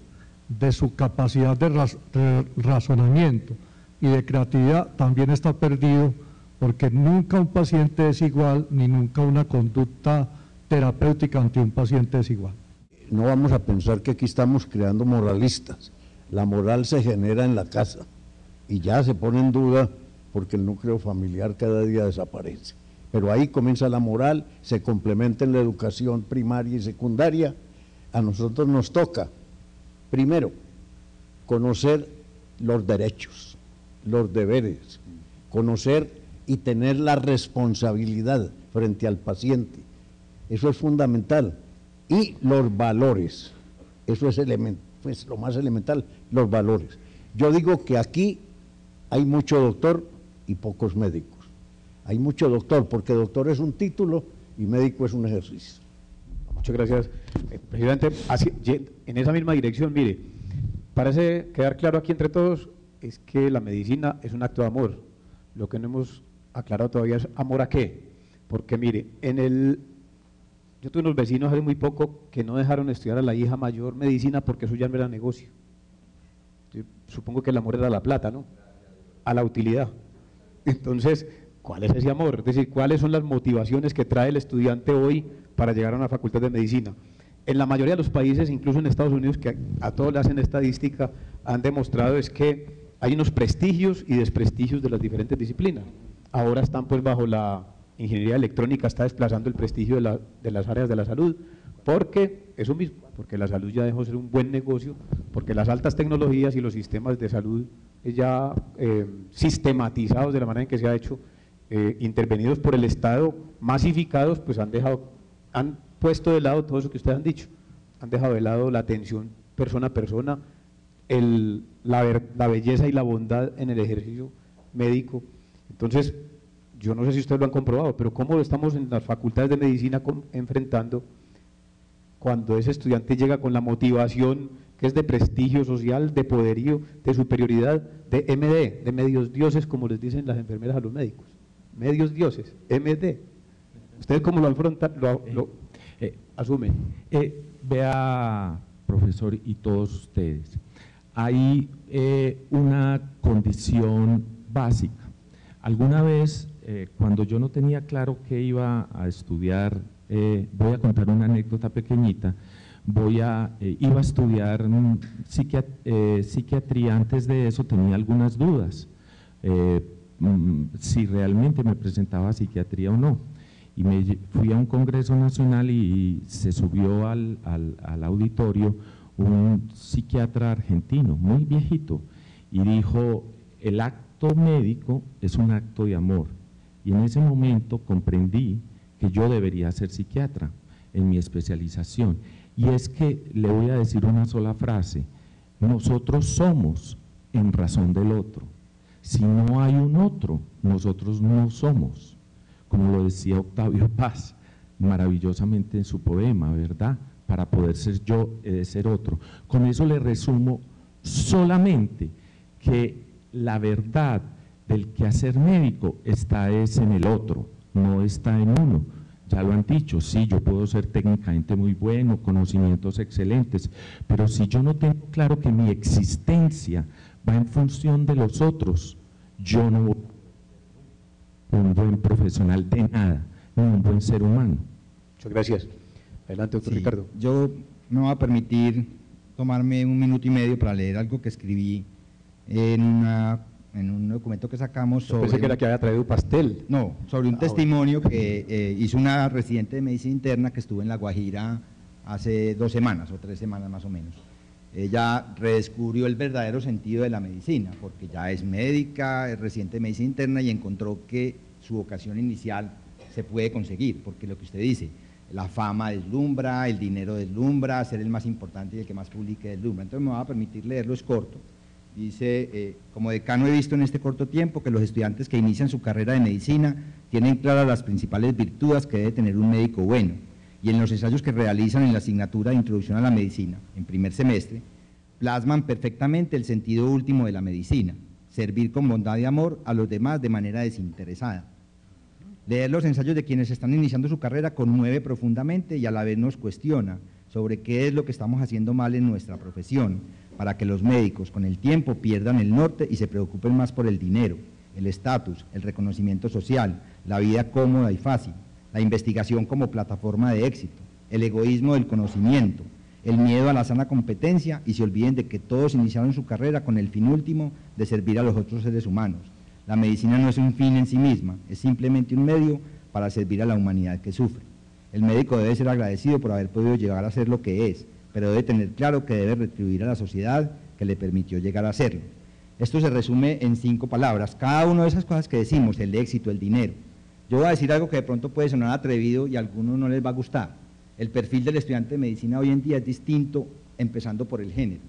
de su capacidad de razonamiento y de creatividad, también está perdido, porque nunca un paciente es igual, ni nunca una conducta terapéutica ante un paciente es igual. No vamos a pensar que aquí estamos creando moralistas. La moral se genera en la casa y ya se pone en duda porque el núcleo familiar cada día desaparece. Pero ahí comienza la moral, se complementa en la educación primaria y secundaria. A nosotros nos toca, primero, conocer los derechos, los deberes, conocer y tener la responsabilidad frente al paciente. Eso es fundamental. Y los valores, eso es pues lo más elemental, los valores. Yo digo que aquí hay mucho doctor y pocos médicos. Hay mucho doctor, porque doctor es un título y médico es un ejercicio. Muchas gracias, presidente. En esa misma dirección, mire, parece quedar claro aquí entre todos es que la medicina es un acto de amor. Lo que no hemos aclarado todavía es amor a qué. Porque mire, yo tuve unos vecinos hace muy poco que no dejaron estudiar a la hija mayor medicina porque eso ya no era negocio. Yo supongo que el amor era la plata, ¿no? A la utilidad. Entonces, ¿cuál es ese amor? Es decir, ¿cuáles son las motivaciones que trae el estudiante hoy para llegar a una facultad de medicina? En la mayoría de los países, incluso en Estados Unidos, que a todos le hacen estadística, han demostrado es que hay unos prestigios y desprestigios de las diferentes disciplinas. Ahora están pues bajo la ingeniería electrónica, está desplazando el prestigio de las áreas de la salud, porque eso mismo, porque la salud ya dejó de ser un buen negocio, porque las altas tecnologías y los sistemas de salud ya sistematizados de la manera en que se ha hecho, intervenidos por el Estado, masificados, pues han puesto de lado todo eso que ustedes han dicho, han dejado de lado la atención persona a persona, la belleza y la bondad en el ejercicio médico. Entonces, yo no sé si ustedes lo han comprobado, pero cómo estamos en las facultades de medicina enfrentando cuando ese estudiante llega con la motivación que es de prestigio social, de poderío, de superioridad, de MD, de medios dioses, como les dicen las enfermeras a los médicos, medios dioses, MD. ¿Ustedes cómo lo afrontan, lo asumen? Vea, profesor, y todos ustedes, hay una condición básica. Alguna vez, cuando yo no tenía claro qué iba a estudiar, voy a contar una anécdota pequeñita, iba a estudiar psiquiatría. Antes de eso tenía algunas dudas, si realmente me presentaba a psiquiatría o no, y fui a un congreso nacional y se subió al auditorio un psiquiatra argentino, muy viejito, y dijo: el acto médico es un acto de amor. Y en ese momento comprendí que yo debería ser psiquiatra en mi especialización. Y es que le voy a decir una sola frase: nosotros somos en razón del otro. Si no hay un otro, nosotros no somos, como lo decía Octavio Paz maravillosamente en su poema, ¿verdad? Para poder ser yo, he de ser otro. Con eso le resumo solamente que la verdad del quehacer médico está en el otro, no está en uno. Ya lo han dicho, sí, yo puedo ser técnicamente muy bueno, conocimientos excelentes, pero si yo no tengo claro que mi existencia va en función de los otros, yo no voy a ser un buen profesional de nada, ni un buen ser humano. Muchas gracias. Adelante, doctor Ricardo. Yo me voy a permitir tomarme un minuto y medio para leer algo que escribí en un documento que sacamos sobre… Pensé que era que había traído pastel. No, sobre un testimonio que hizo una residente de medicina interna que estuvo en La Guajira hace 2 semanas o 3 semanas más o menos. Ella redescubrió el verdadero sentido de la medicina, porque ya es médica, es residente de medicina interna y encontró que su vocación inicial se puede conseguir, porque lo que usted dice, la fama deslumbra, el dinero deslumbra, ser el más importante y el que más publique deslumbra. Entonces me va a permitir leerlo, es corto. Dice, como decano he visto en este corto tiempo que los estudiantes que inician su carrera de medicina tienen claras las principales virtudes que debe tener un médico bueno, y en los ensayos que realizan en la asignatura de Introducción a la Medicina, en primer semestre, plasman perfectamente el sentido último de la medicina: servir con bondad y amor a los demás de manera desinteresada. Leer los ensayos de quienes están iniciando su carrera conmueve profundamente y a la vez nos cuestiona sobre qué es lo que estamos haciendo mal en nuestra profesión, para que los médicos con el tiempo pierdan el norte y se preocupen más por el dinero, el estatus, el reconocimiento social, la vida cómoda y fácil, la investigación como plataforma de éxito, el egoísmo del conocimiento, el miedo a la sana competencia y se olviden de que todos iniciaron su carrera con el fin último de servir a los otros seres humanos. La medicina no es un fin en sí misma, es simplemente un medio para servir a la humanidad que sufre. El médico debe ser agradecido por haber podido llegar a ser lo que es, pero debe tener claro que debe retribuir a la sociedad que le permitió llegar a serlo. Esto se resume en 5 palabras, cada una de esas cosas que decimos, el éxito, el dinero. Yo voy a decir algo que de pronto puede sonar atrevido y a algunos no les va a gustar. El perfil del estudiante de medicina hoy en día es distinto, empezando por el género.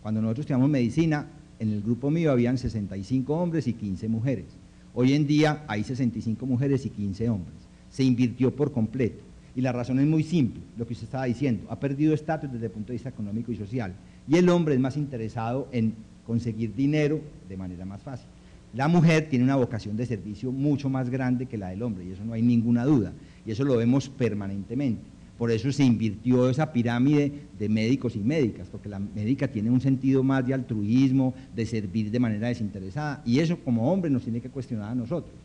Cuando nosotros estudiamos medicina, en el grupo mío habían 65 hombres y 15 mujeres. Hoy en día hay 65 mujeres y 15 hombres. Se invirtió por completo. Y la razón es muy simple, lo que usted estaba diciendo. Ha perdido estatus desde el punto de vista económico y social. Y el hombre es más interesado en conseguir dinero de manera más fácil. La mujer tiene una vocación de servicio mucho más grande que la del hombre, y eso no hay ninguna duda. Y eso lo vemos permanentemente. Por eso se invirtió esa pirámide de médicos y médicas, porque la médica tiene un sentido más de altruismo, de servir de manera desinteresada, y eso como hombre nos tiene que cuestionar a nosotros,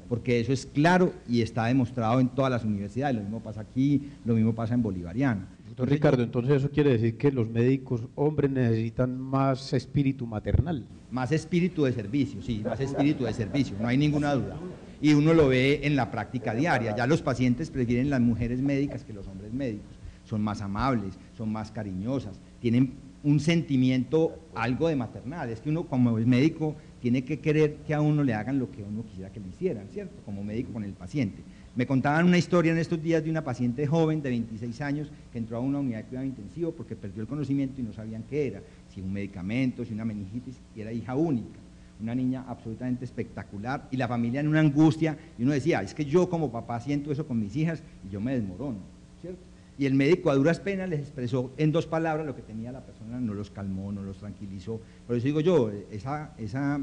porque eso es claro y está demostrado en todas las universidades, lo mismo pasa aquí, lo mismo pasa en Bolivariana. Doctor Ricardo, entonces eso quiere decir que los médicos hombres necesitan más espíritu maternal. Más espíritu de servicio, sí, más espíritu de servicio, no hay ninguna duda. Y uno lo ve en la práctica diaria, ya los pacientes prefieren las mujeres médicas que los hombres médicos, son más amables, son más cariñosas, tienen un sentimiento algo de maternal, es que uno como médico tiene que querer que a uno le hagan lo que uno quisiera que le hicieran, ¿cierto? Como médico con el paciente. Me contaban una historia en estos días de una paciente joven de 26 años que entró a una unidad de cuidado intensivo porque perdió el conocimiento y no sabían qué era, si un medicamento, si una meningitis, y era hija única. Una niña absolutamente espectacular y la familia en una angustia, y uno decía, es que yo como papá siento eso con mis hijas y yo me desmorono, ¿cierto? Y el médico a duras penas les expresó en 2 palabras lo que tenía la persona, no los calmó, no los tranquilizó. Por eso digo yo, esa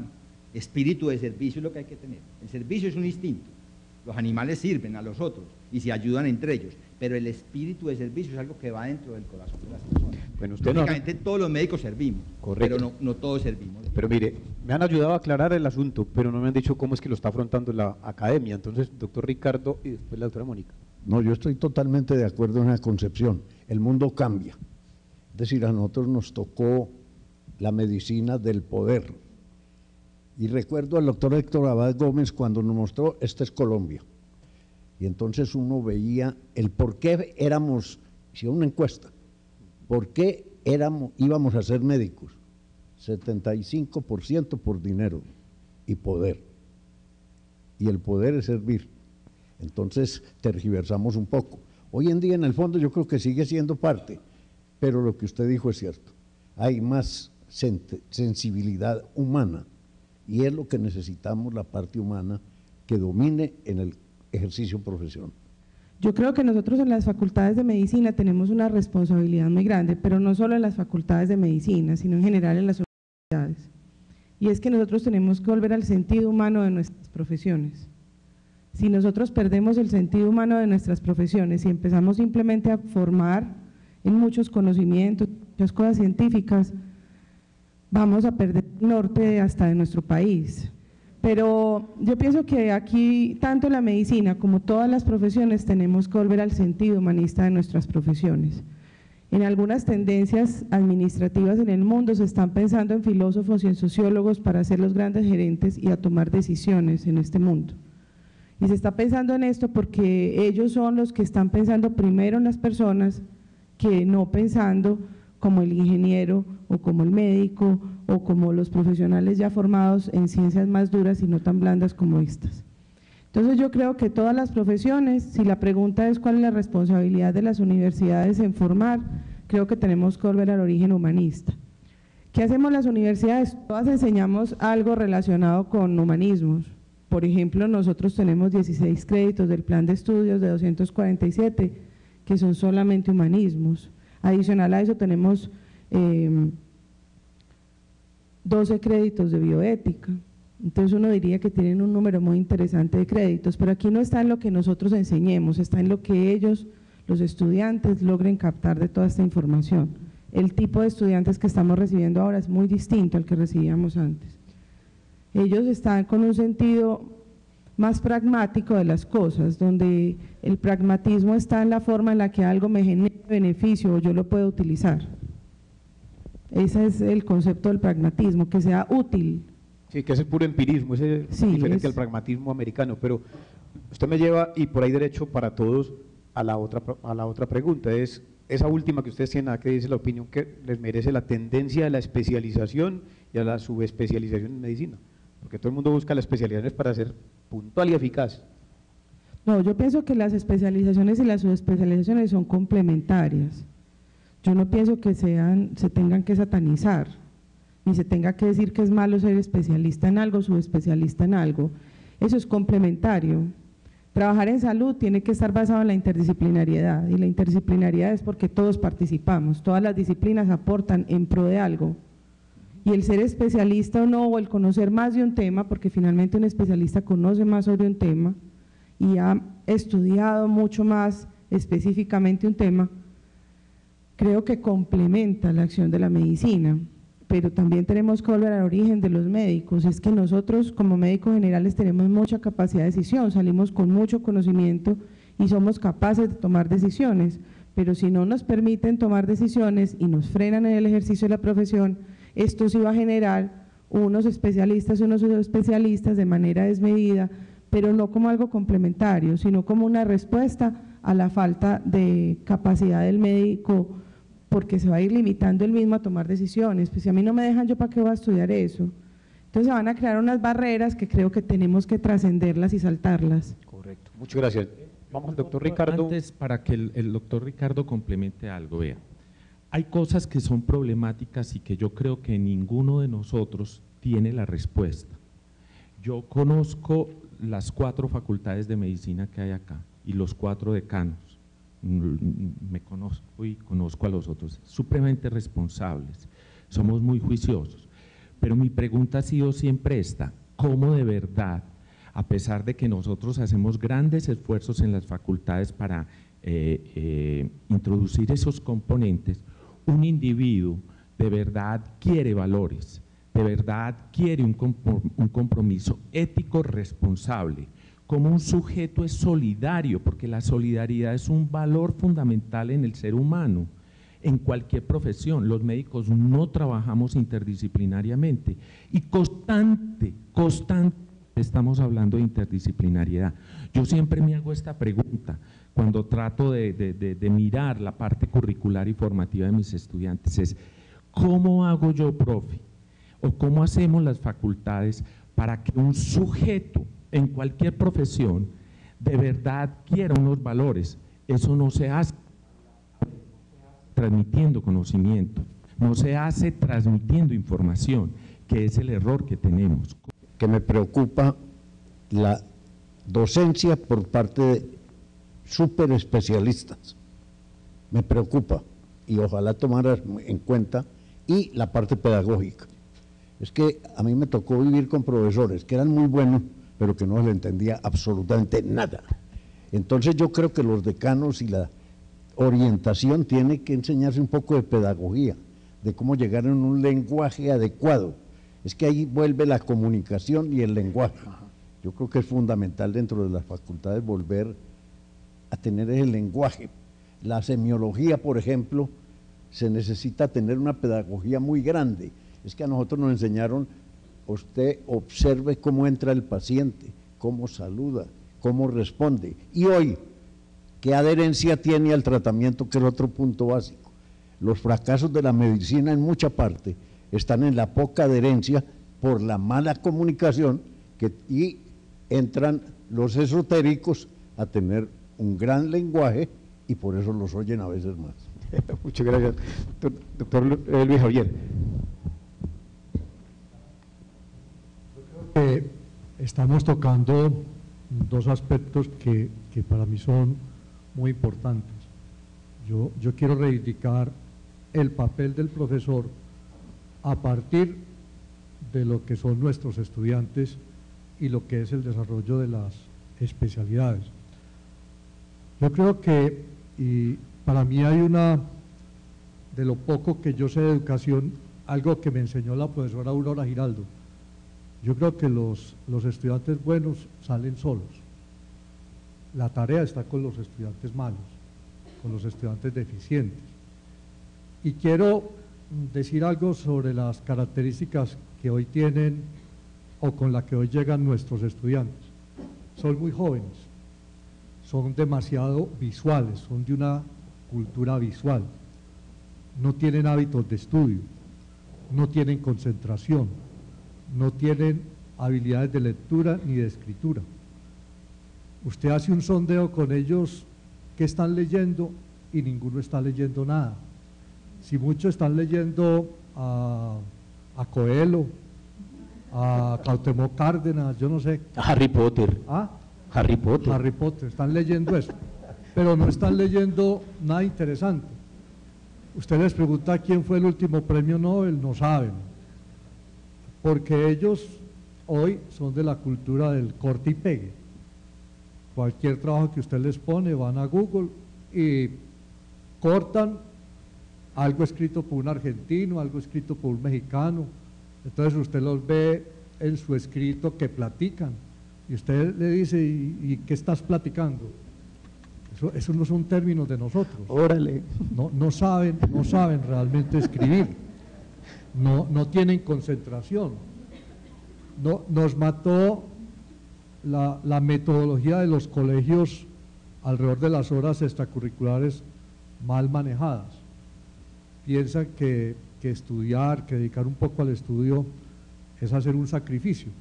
espíritu de servicio es lo que hay que tener. El servicio es un instinto, los animales sirven a los otros y se ayudan entre ellos, pero el espíritu de servicio es algo que va dentro del corazón de las personas. Bueno, usted lógicamente todos los médicos servimos, correcto, pero no todos servimos. Pero mire, me han ayudado a aclarar el asunto, pero no me han dicho cómo es que lo está afrontando la academia. Entonces, doctor Ricardo y después la doctora Mónica. No, yo estoy totalmente de acuerdo en la concepción. El mundo cambia. Es decir, a nosotros nos tocó la medicina del poder. Y recuerdo al doctor Héctor Abad Gómez cuando nos mostró, esta es Colombia. Y entonces uno veía el por qué éramos, hicieron una encuesta, por qué íbamos a ser médicos. 75% por dinero y poder. Y el poder es servir. Entonces tergiversamos un poco. Hoy en día en el fondo yo creo que sigue siendo parte, pero lo que usted dijo es cierto. Hay más sensibilidad humana y es lo que necesitamos, la parte humana que domine en el ejercicio profesional. Yo creo que nosotros en las facultades de medicina tenemos una responsabilidad muy grande, pero no solo en las facultades de medicina, sino en general en las universidades. Y es que nosotros tenemos que volver al sentido humano de nuestras profesiones. Si nosotros perdemos el sentido humano de nuestras profesiones y empezamos simplemente a formar en muchos conocimientos, muchas cosas científicas, vamos a perder el norte hasta de nuestro país. Pero yo pienso que aquí, tanto la medicina como todas las profesiones, tenemos que volver al sentido humanista de nuestras profesiones. En algunas tendencias administrativas en el mundo se están pensando en filósofos y en sociólogos para ser los grandes gerentes y a tomar decisiones en este mundo. Y se está pensando en esto porque ellos son los que están pensando primero en las personas que no pensando como el ingeniero o como el médico o como los profesionales ya formados en ciencias más duras y no tan blandas como estas. Entonces yo creo que todas las profesiones, si la pregunta es cuál es la responsabilidad de las universidades en formar, creo que tenemos que volver al origen humanista. ¿Qué hacemos las universidades? Todas enseñamos algo relacionado con humanismos. Por ejemplo, nosotros tenemos 16 créditos del plan de estudios de 247 que son solamente humanismos. Adicional a eso tenemos 12 créditos de bioética. Entonces uno diría que tienen un número muy interesante de créditos, pero aquí no está en lo que nosotros enseñemos, está en lo que ellos, los estudiantes, logren captar de toda esta información. El tipo de estudiantes que estamos recibiendo ahora es muy distinto al que recibíamos antes. Ellos están con un sentido más pragmático de las cosas, donde el pragmatismo está en la forma en la que algo me genere beneficio o yo lo puedo utilizar. Ese es el concepto del pragmatismo, que sea útil. Sí, que es el puro empirismo, ese es diferente al pragmatismo americano, pero usted me lleva, y por ahí derecho para todos, a la otra pregunta, es esa última que ustedes tienen, que dice la opinión que les merece la tendencia a la especialización y a la subespecialización en medicina, porque todo el mundo busca las especializaciones para ser puntual y eficaz. No, yo pienso que las especializaciones y las subespecializaciones son complementarias. Yo no pienso que se tengan que satanizar, ni se tenga que decir que es malo ser especialista en algo, subespecialista en algo. Eso es complementario. Trabajar en salud tiene que estar basado en la interdisciplinariedad, y la interdisciplinariedad es porque todos participamos, todas las disciplinas aportan en pro de algo. Y el ser especialista o no, o el conocer más de un tema, porque finalmente un especialista conoce más sobre un tema y ha estudiado mucho más específicamente un tema, creo que complementa la acción de la medicina. Pero también tenemos que volver al origen de los médicos, es que nosotros como médicos generales tenemos mucha capacidad de decisión, salimos con mucho conocimiento y somos capaces de tomar decisiones, pero si no nos permiten tomar decisiones y nos frenan en el ejercicio de la profesión, esto sí va a generar unos especialistas y unos subespecialistas de manera desmedida, pero no como algo complementario, sino como una respuesta a la falta de capacidad del médico, porque se va a ir limitando él mismo a tomar decisiones. Pues si a mí no me dejan, ¿yo para qué voy a estudiar eso? Entonces se van a crear unas barreras que creo que tenemos que trascenderlas y saltarlas. Correcto, muchas gracias. Vamos al doctor Ricardo. Antes, para que el doctor Ricardo complemente algo, vea, hay cosas que son problemáticas y que yo creo que ninguno de nosotros tiene la respuesta. Yo conozco las 4 facultades de medicina que hay acá y los 4 decanos. Me conozco y conozco a los otros, supremamente responsables, somos muy juiciosos, pero mi pregunta ha sido siempre esta: ¿cómo de verdad, a pesar de que nosotros hacemos grandes esfuerzos en las facultades para introducir esos componentes, un individuo de verdad quiere valores, de verdad quiere un compromiso ético responsable? Como un sujeto es solidario, porque la solidaridad es un valor fundamental en el ser humano, en cualquier profesión. Los médicos no trabajamos interdisciplinariamente y constante estamos hablando de interdisciplinariedad. Yo siempre me hago esta pregunta cuando trato de mirar la parte curricular y formativa de mis estudiantes, es ¿cómo hago yo, profe? ¿O cómo hacemos las facultades para que un sujeto en cualquier profesión de verdad quiera unos valores? Eso no se hace transmitiendo conocimiento, no se hace transmitiendo información, que es el error que tenemos. Que me preocupa la docencia por parte de súper especialistas, me preocupa, y ojalá tomara en cuenta, y la parte pedagógica. Es que a mí me tocó vivir con profesores que eran muy buenos, pero que no le entendía absolutamente nada. Entonces yo creo que los decanos y la orientación tiene que enseñarse un poco de pedagogía, de cómo llegar en un lenguaje adecuado. Es que ahí vuelve la comunicación y el lenguaje. Yo creo que es fundamental dentro de las facultades volver a tener el lenguaje. La semiología, por ejemplo, se necesita tener una pedagogía muy grande. Es que a nosotros nos enseñaron: usted observe cómo entra el paciente, cómo saluda, cómo responde. Y hoy, ¿qué adherencia tiene al tratamiento? Que es otro punto básico. Los fracasos de la medicina en mucha parte están en la poca adherencia por la mala comunicación, y entran los esotéricos a tener un gran lenguaje y por eso los oyen a veces más. Muchas gracias. Doctor Luis Javier. Estamos tocando 2 aspectos que para mí son muy importantes. Yo quiero reivindicar el papel del profesor a partir de lo que son nuestros estudiantes y lo que es el desarrollo de las especialidades. Yo creo que, y para mí hay de lo poco que yo sé de educación, algo que me enseñó la profesora Aurora Giraldo, Yo creo que los estudiantes buenos salen solos. La tarea está con los estudiantes malos, con los estudiantes deficientes. Y quiero decir algo sobre las características que hoy tienen o con las que hoy llegan nuestros estudiantes. Son muy jóvenes, son demasiado visuales, son de una cultura visual, no tienen hábitos de estudio, no tienen concentración, no tienen habilidades de lectura ni de escritura. Usted hace un sondeo con ellos que están leyendo y ninguno está leyendo nada. Si muchos están leyendo a Coelho, a Cuauhtémoc Cárdenas, yo no sé. Harry Potter. ¿Ah? Harry Potter. Harry Potter, están leyendo eso, pero no están leyendo nada interesante. Usted les pregunta quién fue el último premio Nobel, no saben, porque ellos hoy son de la cultura del corte y pegue. Cualquier trabajo que usted les pone, van a Google y cortan algo escrito por un argentino, algo escrito por un mexicano. Entonces usted los ve en su escrito que platican y usted le dice, ¿y qué estás platicando? Eso no son términos de nosotros. Órale. No saben realmente escribir, no tienen concentración. Nos mató la metodología de los colegios alrededor de las horas extracurriculares mal manejadas. Piensan que estudiar, que dedicar un poco al estudio es hacer un sacrificio.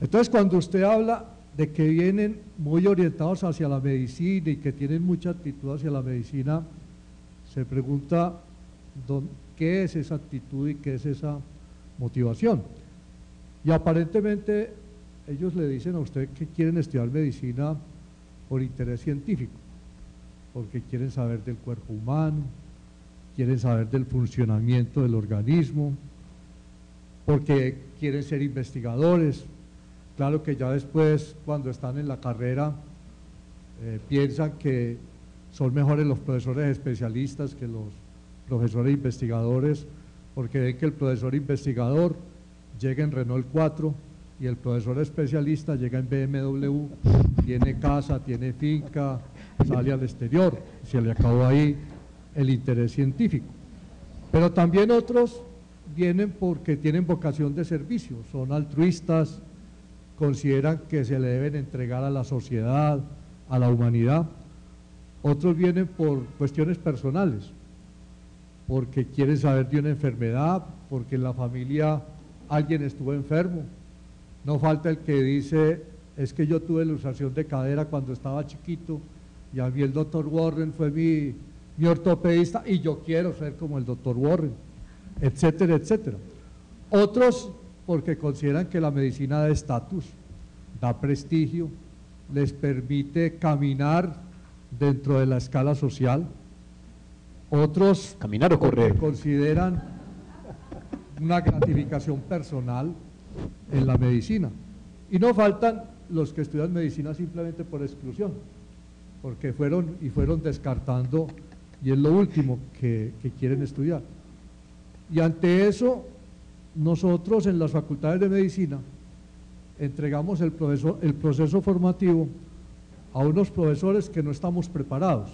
Entonces, cuando usted habla de que vienen muy orientados hacia la medicina y que tienen mucha actitud hacia la medicina, se pregunta qué es esa actitud y qué es esa motivación. Y aparentemente ellos le dicen a usted que quieren estudiar medicina por interés científico, porque quieren saber del cuerpo humano, quieren saber del funcionamiento del organismo, porque quieren ser investigadores. Claro que ya después, cuando están en la carrera, piensan que son mejores los profesores especialistas que los profesores investigadores, porque ven que el profesor investigador llega en Renault 4 y el profesor especialista llega en BMW, tiene casa, tiene finca, sale al exterior, se le acabó ahí el interés científico. Pero también otros vienen porque tienen vocación de servicio, son altruistas, consideran que se le deben entregar a la sociedad, a la humanidad. Otros vienen por cuestiones personales, porque quieren saber de una enfermedad, porque en la familia alguien estuvo enfermo. No falta el que dice, es que yo tuve luxación de cadera cuando estaba chiquito y a mí el doctor Warren fue mi ortopedista y yo quiero ser como el doctor Warren, etcétera, etcétera. Otros porque consideran que la medicina da estatus, da prestigio, les permite caminar dentro de la escala social. Otros caminar o correr, consideran una gratificación personal en la medicina. Y no faltan los que estudian medicina simplemente por exclusión, porque fueron descartando y es lo último que quieren estudiar. Y ante eso, nosotros en las facultades de medicina entregamos el proceso formativo a unos profesores que no estamos preparados.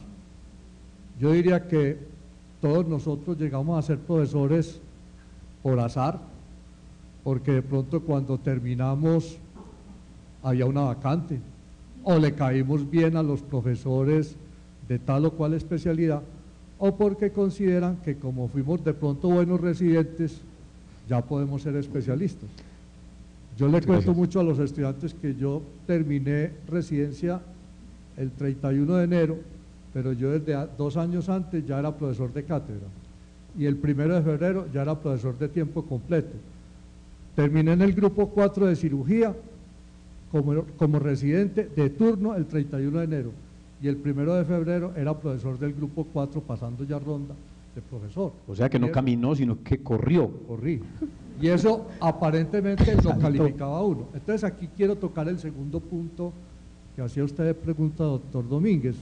Yo diría que todos nosotros llegamos a ser profesores por azar, porque de pronto cuando terminamos había una vacante, o le caímos bien a los profesores de tal o cual especialidad, o porque consideran que como fuimos de pronto buenos residentes, ya podemos ser especialistas. Yo le cuento mucho a los estudiantes que yo terminé residencia el 31 de enero, pero yo desde 2 años antes ya era profesor de cátedra y el 1 de febrero ya era profesor de tiempo completo. Terminé en el grupo 4 de cirugía como residente de turno el 31 de enero y el 1 de febrero era profesor del grupo 4 pasando ya ronda de profesor. O sea que no caminó, sino que corrió. Corrí. Y eso aparentemente lo calificaba a uno. Entonces aquí quiero tocar el segundo punto que hacía usted de pregunta, doctor Domínguez,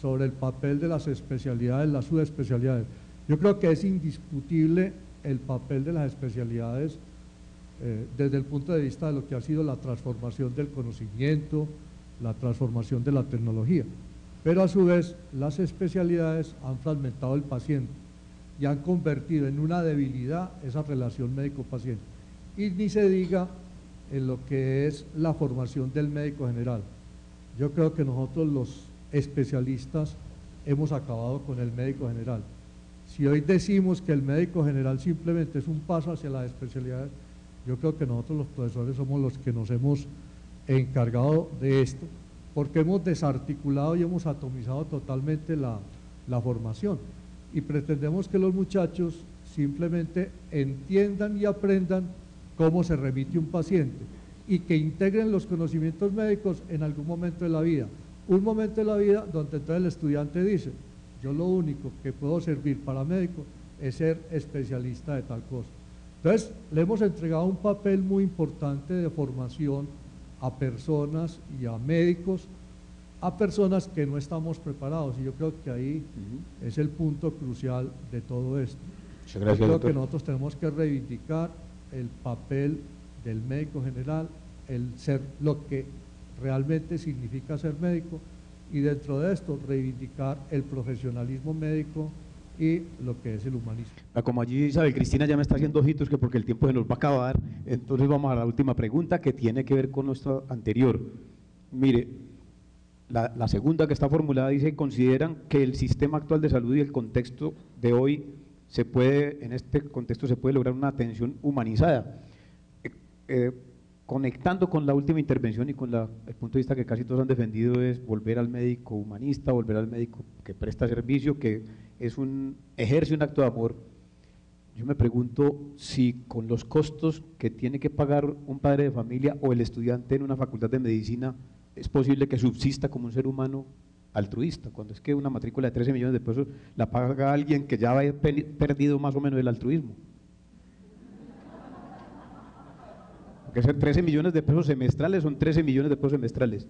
sobre el papel de las especialidades, las subespecialidades. Yo creo que es indiscutible el papel de las especialidades desde el punto de vista de lo que ha sido la transformación del conocimiento, la transformación de la tecnología. Pero a su vez, las especialidades han fragmentado el paciente y han convertido en una debilidad esa relación médico-paciente. Y ni se diga en lo que es la formación del médico general. Yo creo que nosotros los especialistas hemos acabado con el médico general. Si hoy decimos que el médico general simplemente es un paso hacia las especialidades, yo creo que nosotros los profesores somos los que nos hemos encargado de esto, porque hemos desarticulado y hemos atomizado totalmente la formación y pretendemos que los muchachos simplemente entiendan y aprendan cómo se remite un paciente y que integren los conocimientos médicos en algún momento de la vida. Un momento de la vida donde entonces el estudiante dice, yo lo único que puedo servir para médico es ser especialista de tal cosa. Entonces, le hemos entregado un papel muy importante de formación a personas y a médicos, a personas que no estamos preparados, y yo creo que ahí es el punto crucial de todo esto. Muchas gracias, yo creo doctor. que nosotros tenemos que reivindicar el papel del médico general, el ser lo que realmente significa ser médico, y dentro de esto reivindicar el profesionalismo médico y lo que es el humanismo. Como allí Isabel Cristina ya me está haciendo ojitos que porque el tiempo se nos va a acabar, entonces vamos a la última pregunta que tiene que ver con nuestra anterior. Mire, la segunda que está formulada dice, ¿consideran que el sistema actual de salud y el contexto de hoy en este contexto se puede lograr una atención humanizada? Conectando con la última intervención y con el punto de vista que casi todos han defendido, es volver al médico humanista, volver al médico que presta servicio, que ejerce un acto de amor. Yo me pregunto si con los costos que tiene que pagar un padre de familia o el estudiante en una facultad de medicina, es posible que subsista como un ser humano altruista, cuando es que una matrícula de 13 millones de pesos la paga alguien que ya ha perdido más o menos el altruismo. Que ser 13 millones de pesos semestrales, son 13 millones de pesos semestrales.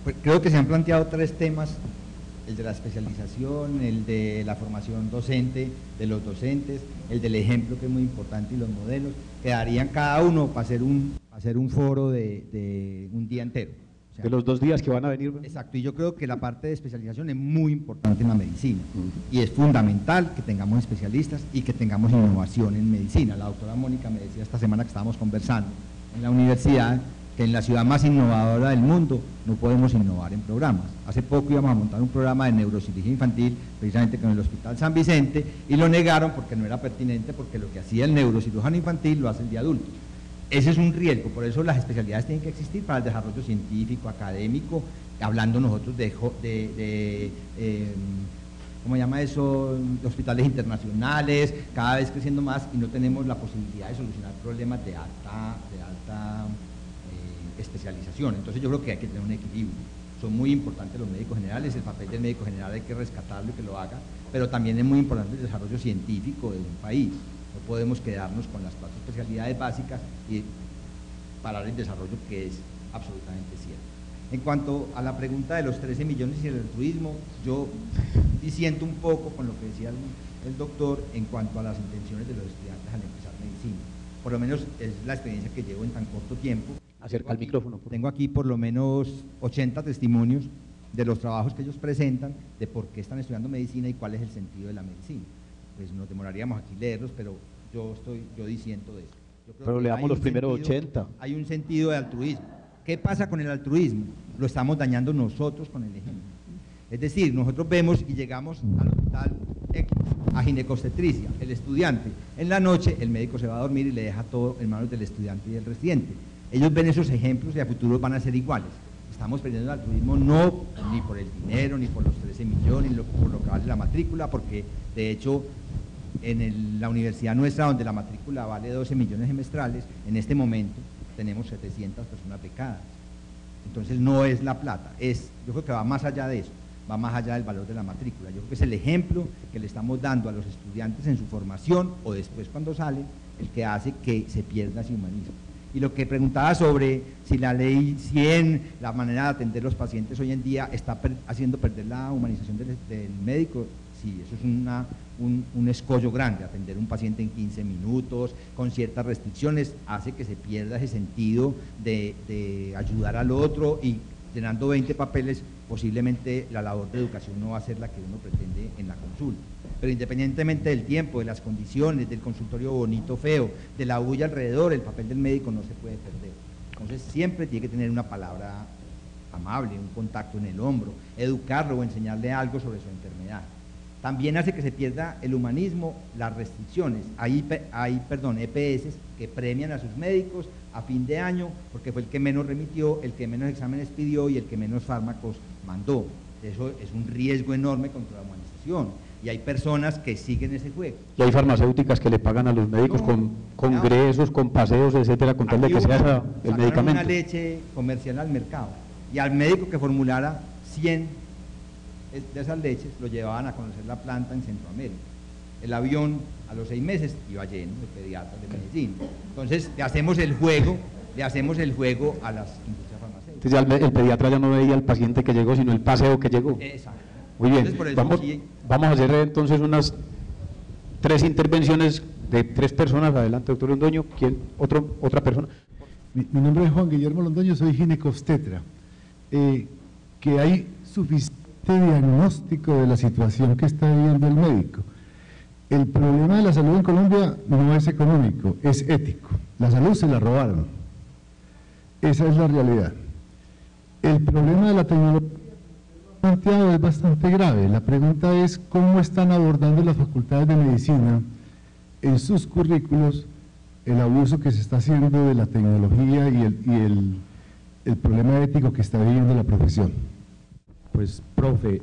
Pues creo que se han planteado tres temas, el de la especialización, el de la formación docente, de los docentes, el del ejemplo, que es muy importante, y los modelos, que darían cada uno para hacer un foro de un día entero. O sea, de los 2 días que van a venir. Exacto, y yo creo que la parte de especialización es muy importante en la medicina, y es fundamental que tengamos especialistas y que tengamos innovación en medicina. La doctora Mónica me decía esta semana que estábamos conversando en la universidad que en la ciudad más innovadora del mundo no podemos innovar en programas. Hace poco íbamos a montar un programa de neurocirugía infantil, precisamente con el Hospital San Vicente, y lo negaron porque no era pertinente, porque lo que hacía el neurocirujano infantil lo hace el de adultos. Ese es un riesgo, por eso las especialidades tienen que existir para el desarrollo científico, académico, hablando nosotros ¿cómo se llama eso? Hospitales internacionales, cada vez creciendo más, y no tenemos la posibilidad de solucionar problemas de alta especialización. Entonces yo creo que hay que tener un equilibrio. Son muy importantes los médicos generales, el papel del médico general hay que rescatarlo y que lo haga, pero también es muy importante el desarrollo científico de un país. No podemos quedarnos con las 4 especialidades básicas y parar el desarrollo, que es absolutamente cierto. En cuanto a la pregunta de los 13 millones y el altruismo, yo disiento un poco con lo que decía el doctor en cuanto a las intenciones de los estudiantes al empezar medicina. Por lo menos es la experiencia que llevo en tan corto tiempo. Acerca al micrófono. Tengo aquí por lo menos 80 testimonios de los trabajos que ellos presentan, de por qué están estudiando medicina y cuál es el sentido de la medicina. Pues nos demoraríamos aquí leerlos, pero yo disiento de eso. Pero leamos los primeros 80. Hay un sentido de altruismo. ¿Qué pasa con el altruismo? Lo estamos dañando nosotros con el ejemplo. Es decir, nosotros vemos y llegamos al hospital X, a ginecobstetricia, el estudiante. En la noche el médico se va a dormir y le deja todo en manos del estudiante y del residente. Ellos ven esos ejemplos y a futuro van a ser iguales. Estamos perdiendo el altruismo no ni por el dinero, ni por los 13 millones, ni por lo que vale la matrícula, porque de hecho en la universidad nuestra, donde la matrícula vale 12 millones semestrales, en este momento tenemos 700 personas becadas. Entonces no es la plata, yo creo que va más allá de eso, va más allá del valor de la matrícula. Yo creo que es el ejemplo que le estamos dando a los estudiantes en su formación o después cuando salen, el que hace que se pierda ese humanismo. Y lo que preguntaba sobre si la ley 100, la manera de atender los pacientes hoy en día está haciendo perder la humanización del médico, Sí, eso es un escollo grande. Atender a un paciente en 15 minutos, con ciertas restricciones, hace que se pierda ese sentido de ayudar al otro, y llenando 20 papeles, posiblemente la labor de educación no va a ser la que uno pretende en la consulta. Pero independientemente del tiempo, de las condiciones, del consultorio bonito, feo, de la bulla alrededor, el papel del médico no se puede perder. Entonces siempre tiene que tener una palabra amable, un contacto en el hombro, educarlo o enseñarle algo sobre su enfermedad. También hace que se pierda el humanismo, las restricciones. Hay EPS que premian a sus médicos a fin de año porque fue el que menos remitió, el que menos exámenes pidió y el que menos fármacos mandó. Eso es un riesgo enorme contra la humanización. Y hay personas que siguen ese juego. Y hay farmacéuticas que le pagan a los médicos con congresos, con paseos, etcétera, con tal de que sea el medicamento. Una leche comercial al mercado y al médico que formulara 100 de esas leches lo llevaban a conocer la planta en Centroamérica. El avión a los 6 meses iba lleno de pediatras de Medellín. Entonces le hacemos el juego a las industrias farmacéuticas. Entonces ya el pediatra ya no veía al paciente que llegó, sino el paseo que llegó. Exacto. Muy bien, Entonces, vamos a hacer entonces unas 3 intervenciones de 3 personas. Adelante, doctor Londoño. ¿Quién? ¿Otra persona? Mi nombre es Juan Guillermo Londoño, soy ginecobstetra. Que hay suficiente diagnóstico de la situación que está viviendo el médico. El problema de la salud en Colombia no es económico, es ético. La salud se la robaron. Esa es la realidad. El problema de la tecnología planteado es bastante grave. La pregunta es cómo están abordando las facultades de medicina en sus currículos el abuso que se está haciendo de la tecnología y el problema ético que está viviendo la profesión. Pues, profe,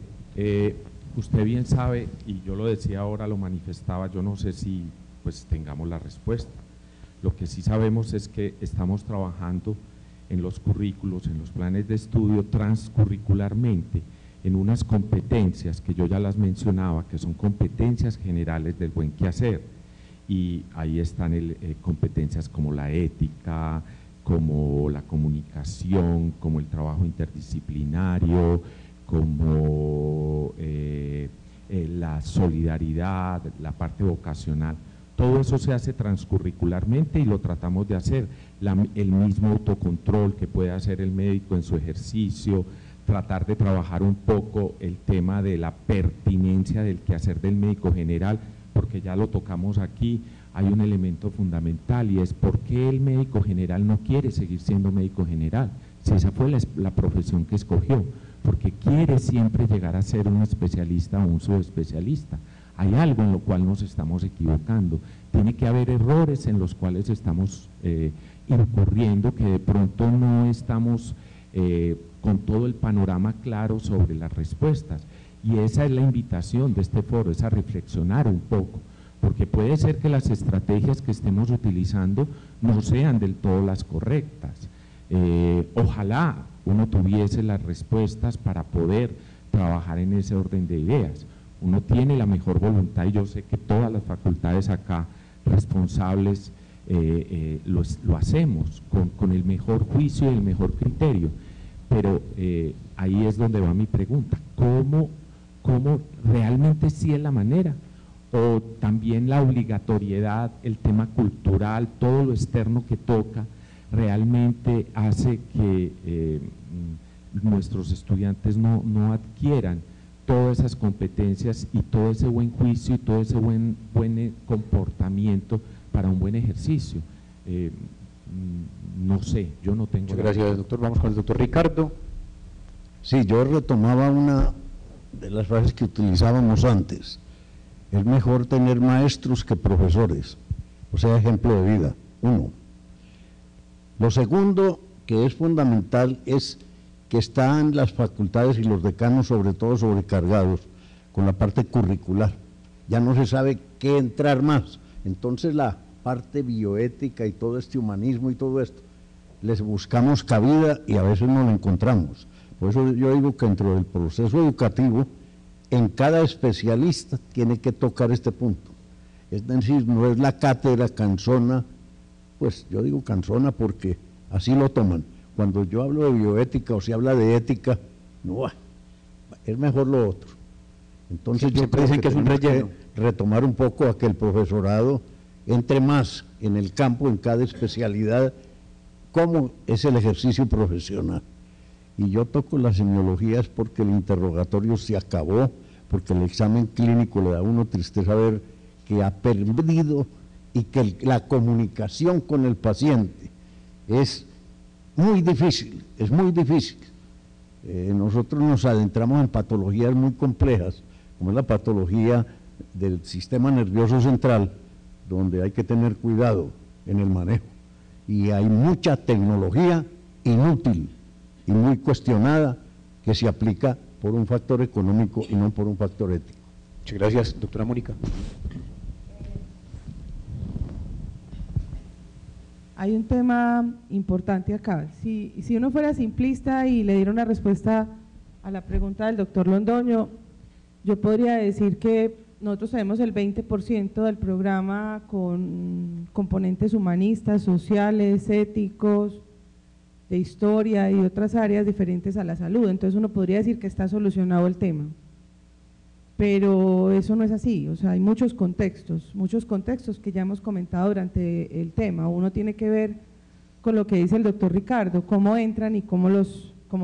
usted bien sabe, y yo lo decía ahora, lo manifestaba, yo no sé si pues tengamos la respuesta. Lo que sí sabemos es que estamos trabajando en los currículos, en los planes de estudio transcurricularmente, en unas competencias que yo ya las mencionaba, que son competencias generales del buen quehacer, y ahí están competencias como la ética, como la comunicación, como el trabajo interdisciplinario, como la solidaridad, la parte vocacional. Todo eso se hace transcurricularmente y lo tratamos de hacer. El mismo autocontrol que puede hacer el médico en su ejercicio, tratar de trabajar un poco el tema de la pertinencia del quehacer del médico general, porque ya lo tocamos aquí. Hay un elemento fundamental y es por qué el médico general no quiere seguir siendo médico general, si esa fue la profesión que escogió, porque quiere siempre llegar a ser un especialista o un subespecialista. Hay algo en lo cual nos estamos equivocando, tiene que haber errores en los cuales estamos incurriendo, que de pronto no estamos con todo el panorama claro sobre las respuestas, y esa es la invitación de este foro, es a reflexionar un poco, porque puede ser que las estrategias que estemos utilizando no sean del todo las correctas. Ojalá uno tuviese las respuestas para poder trabajar en ese orden de ideas. Uno tiene la mejor voluntad y yo sé que todas las facultades acá responsables lo hacemos con el mejor juicio y el mejor criterio, pero ahí es donde va mi pregunta: ¿cómo realmente sí es la manera? O también la obligatoriedad, el tema cultural, todo lo externo que toca, realmente hace que nuestros estudiantes no adquieran todas esas competencias y todo ese buen juicio y todo ese buen comportamiento para un buen ejercicio. No sé, yo no tengo… Muchas gracias, doctor. Vamos con el doctor Ricardo. Sí, yo retomaba una de las frases que utilizábamos antes. Es mejor tener maestros que profesores, o sea, ejemplo de vida, 1. Lo segundo, que es fundamental, es que están las facultades y los decanos sobre todo sobrecargados con la parte curricular. Ya no se sabe qué entrar más. Entonces la parte bioética y todo este humanismo y todo esto, les buscamos cabida y a veces no la encontramos. Por eso yo digo que dentro del proceso educativo, en cada especialista tiene que tocar este punto. Es decir, no es la cátedra cansona, pues yo digo cansona porque así lo toman. Cuando yo hablo de bioética o se habla de ética, no, es mejor lo otro. Entonces yo siempre creo dicen que es un tenemos relleno. retomar un poco a que el profesorado entre más en el campo, en cada especialidad, cómo es el ejercicio profesional. Y yo toco las semiologías porque el interrogatorio se acabó, porque el examen clínico le da a uno tristeza ver que ha perdido y que la comunicación con el paciente es muy difícil, es muy difícil. Nosotros nos adentramos en patologías muy complejas, como es la patología del sistema nervioso central, donde hay que tener cuidado en el manejo. Y hay mucha tecnología inútil y muy cuestionada que se aplica por un factor económico y no por un factor ético. Muchas gracias, doctora Mónica. Hay un tema importante acá. Si uno fuera simplista y le diera una respuesta a la pregunta del doctor Londoño, yo podría decir que nosotros tenemos el 20% del programa con componentes humanistas, sociales, éticos, de historia y otras áreas diferentes a la salud. Entonces uno podría decir que está solucionado el tema. Pero eso no es así, o sea, hay muchos contextos que ya hemos comentado durante el tema. Uno tiene que ver con lo que dice el doctor Ricardo, cómo entran y cómo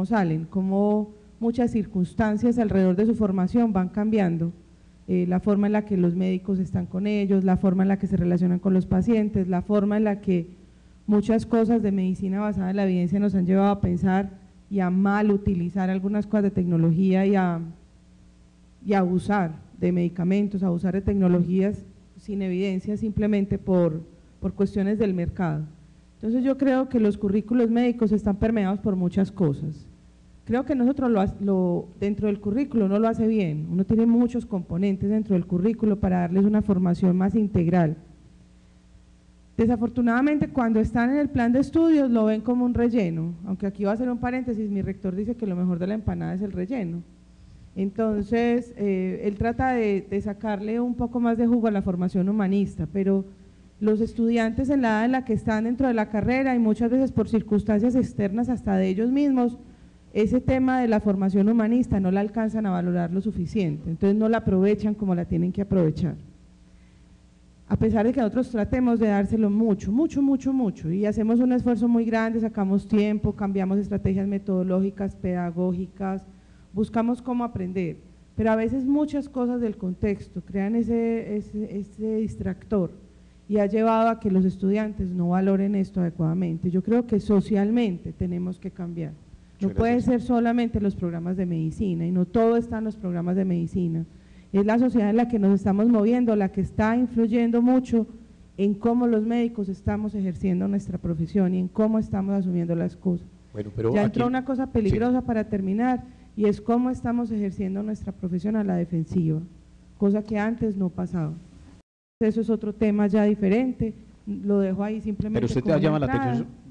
salen, cómo muchas circunstancias alrededor de su formación van cambiando, la forma en la que los médicos están con ellos, la forma en la que se relacionan con los pacientes, la forma en la que muchas cosas de medicina basada en la evidencia nos han llevado a pensar y a mal utilizar algunas cosas de tecnología y a abusar de medicamentos, abusar de tecnologías sin evidencia simplemente por cuestiones del mercado. Entonces yo creo que los currículos médicos están permeados por muchas cosas. Creo que nosotros dentro del currículo uno lo hace bien, uno tiene muchos componentes dentro del currículo para darles una formación más integral. Desafortunadamente cuando están en el plan de estudios lo ven como un relleno, aunque aquí va a hacer un paréntesis, mi rector dice que lo mejor de la empanada es el relleno. Entonces, él trata de sacarle un poco más de jugo a la formación humanista, pero los estudiantes en la edad en la que están dentro de la carrera y muchas veces por circunstancias externas hasta de ellos mismos, ese tema de la formación humanista no la alcanzan a valorar lo suficiente, entonces no la aprovechan como la tienen que aprovechar. A pesar de que nosotros tratemos de dárselo mucho, y hacemos un esfuerzo muy grande, sacamos tiempo, cambiamos estrategias metodológicas, pedagógicas, buscamos cómo aprender, pero a veces muchas cosas del contexto crean ese distractor y ha llevado a que los estudiantes no valoren esto adecuadamente. Yo creo que socialmente tenemos que cambiar. No puede ser solamente los programas de medicina y no todo está en los programas de medicina. Es la sociedad en la que nos estamos moviendo, la que está influyendo mucho en cómo los médicos estamos ejerciendo nuestra profesión y en cómo estamos asumiendo las cosas. Bueno, pero ya entró una cosa peligrosa para terminar, y es cómo estamos ejerciendo nuestra profesión a la defensiva, cosa que antes no pasaba. Eso es otro tema ya diferente, lo dejo ahí simplemente. Pero usted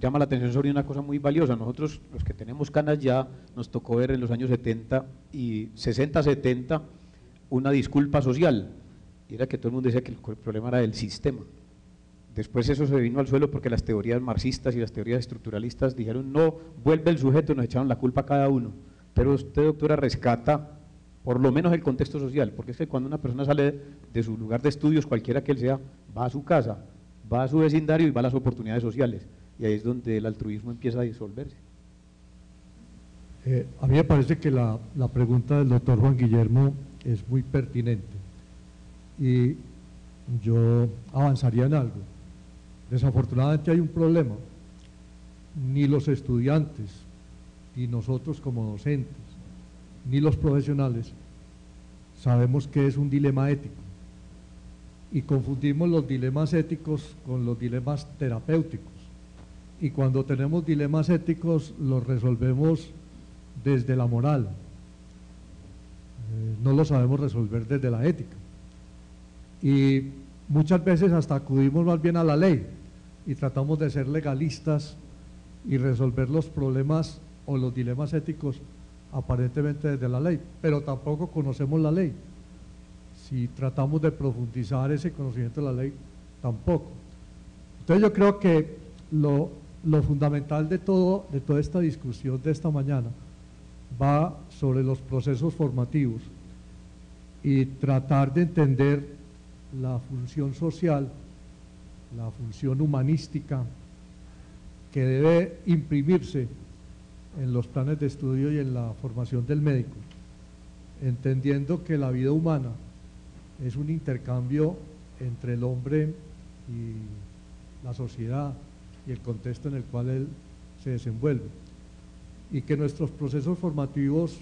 llama la atención sobre una cosa muy valiosa. Nosotros, los que tenemos canas ya, nos tocó ver en los años 70 y 60-70 una disculpa social, y era que todo el mundo decía que el problema era del sistema. Después eso se vino al suelo porque las teorías marxistas y las teorías estructuralistas dijeron no, vuelve el sujeto, nos echaron la culpa a cada uno. Pero usted, doctora, rescata por lo menos el contexto social, porque es que cuando una persona sale de su lugar de estudios, cualquiera que él sea, va a su casa, va a su vecindario y va a las oportunidades sociales, y ahí es donde el altruismo empieza a disolverse. A mí me parece que la pregunta del doctor Juan Guillermo es muy pertinente y yo avanzaría en algo. Desafortunadamente hay un problema, ni los estudiantes, ni nosotros como docentes, ni los profesionales sabemos que es un dilema ético y confundimos los dilemas éticos con los dilemas terapéuticos, y cuando tenemos dilemas éticos los resolvemos desde la moral, no lo sabemos resolver desde la ética, y muchas veces hasta acudimos más bien a la ley y tratamos de ser legalistas y resolver los problemas o los dilemas éticos aparentemente desde la ley, pero tampoco conocemos la ley. Si tratamos de profundizar ese conocimiento de la ley, tampoco. Entonces yo creo que lo fundamental de toda esta discusión de esta mañana va sobre los procesos formativos y tratar de entender la función social, la función humanística que debe imprimirse en los planes de estudio y en la formación del médico, entendiendo que la vida humana es un intercambio entre el hombre y la sociedad y el contexto en el cual él se desenvuelve, y que nuestros procesos formativos,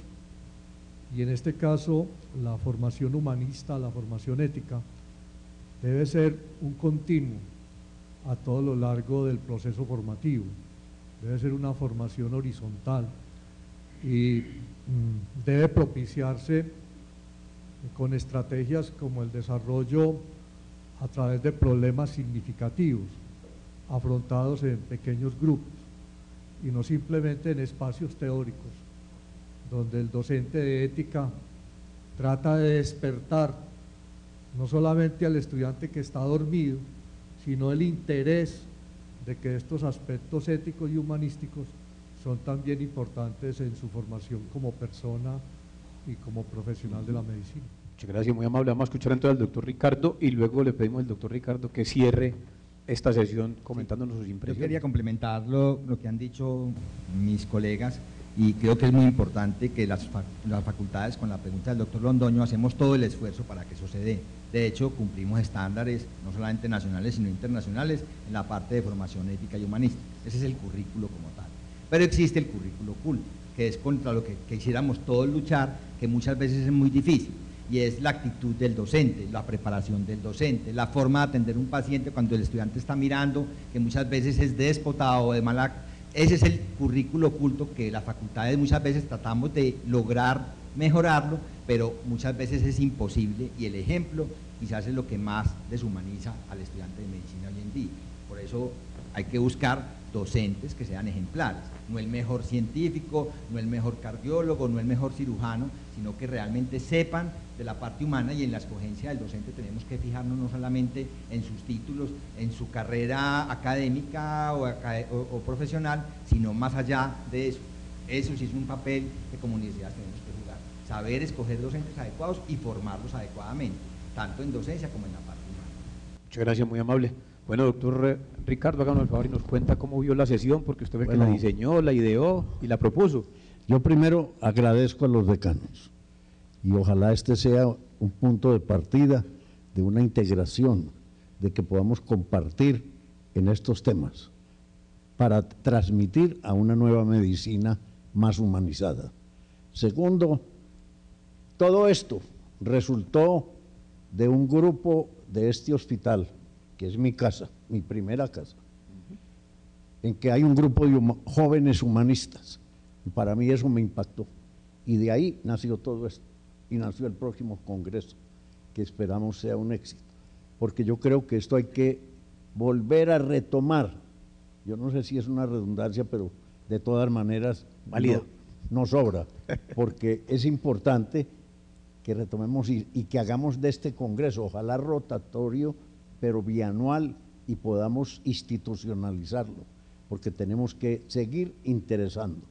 y en este caso la formación humanista, la formación ética, debe ser un continuo a todo lo largo del proceso formativo, debe ser una formación horizontal y debe propiciarse con estrategias como el desarrollo a través de problemas significativos, afrontados en pequeños grupos y no simplemente en espacios teóricos, donde el docente de ética trata de despertar no solamente al estudiante que está dormido, sino el interés de que estos aspectos éticos y humanísticos son también importantes en su formación como persona y como profesional de la medicina. Muchas gracias, muy amable. Vamos a escuchar entonces al doctor Ricardo y luego le pedimos al doctor Ricardo que cierre esta sesión comentándonos sus impresiones. Yo quería complementar lo que han dicho mis colegas, y creo que es muy importante que las facultades, con la pregunta del doctor Londoño, hacemos todo el esfuerzo para que eso se dé. De hecho, cumplimos estándares no solamente nacionales sino internacionales en la parte de formación ética y humanística. Ese es el currículo como tal. Pero existe el currículo oculto, que es contra lo que quisiéramos todos luchar, que muchas veces es muy difícil, y es la actitud del docente, la preparación del docente, la forma de atender a un paciente cuando el estudiante está mirando, que muchas veces es déspota o de mala. Ese es el currículo oculto que las facultades muchas veces tratamos de lograr mejorarlo, pero muchas veces es imposible, y el ejemplo quizás es lo que más deshumaniza al estudiante de medicina hoy en día. Por eso hay que buscar docentes que sean ejemplares, no el mejor científico, no el mejor cardiólogo, no el mejor cirujano, sino que realmente sepan de la parte humana, y en la escogencia del docente tenemos que fijarnos no solamente en sus títulos, en su carrera académica o profesional, sino más allá de eso. Eso sí es un papel que como universidad tenemos que jugar, saber escoger docentes adecuados y formarlos adecuadamente, tanto en docencia como en la parte humana. Muchas gracias, muy amable. Bueno, doctor Ricardo, háganos el favor y nos cuenta cómo vio la sesión, porque usted fue el que la diseñó, la ideó y la propuso. Yo primero agradezco a los decanos, y ojalá este sea un punto de partida de una integración, de que podamos compartir en estos temas para transmitir a una nueva medicina más humanizada. Segundo, todo esto resultó de un grupo de este hospital, que es mi casa, mi primera casa, en que hay un grupo de jóvenes humanistas, y para mí eso me impactó, y de ahí nació todo esto, y nació el próximo congreso, que esperamos sea un éxito, porque yo creo que esto hay que volver a retomar. Yo no sé si es una redundancia, pero de todas maneras válida, no sobra, porque es importante que retomemos y que hagamos de este congreso, ojalá rotatorio, pero bianual, y podamos institucionalizarlo, porque tenemos que seguir interesando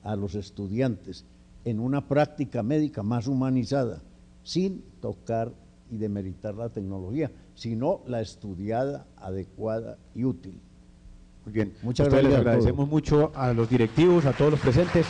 a los estudiantes en una práctica médica más humanizada, sin tocar y demeritar la tecnología, sino la estudiada, adecuada y útil. Muy bien, muchas gracias. Les agradecemos mucho a los directivos, a todos los presentes.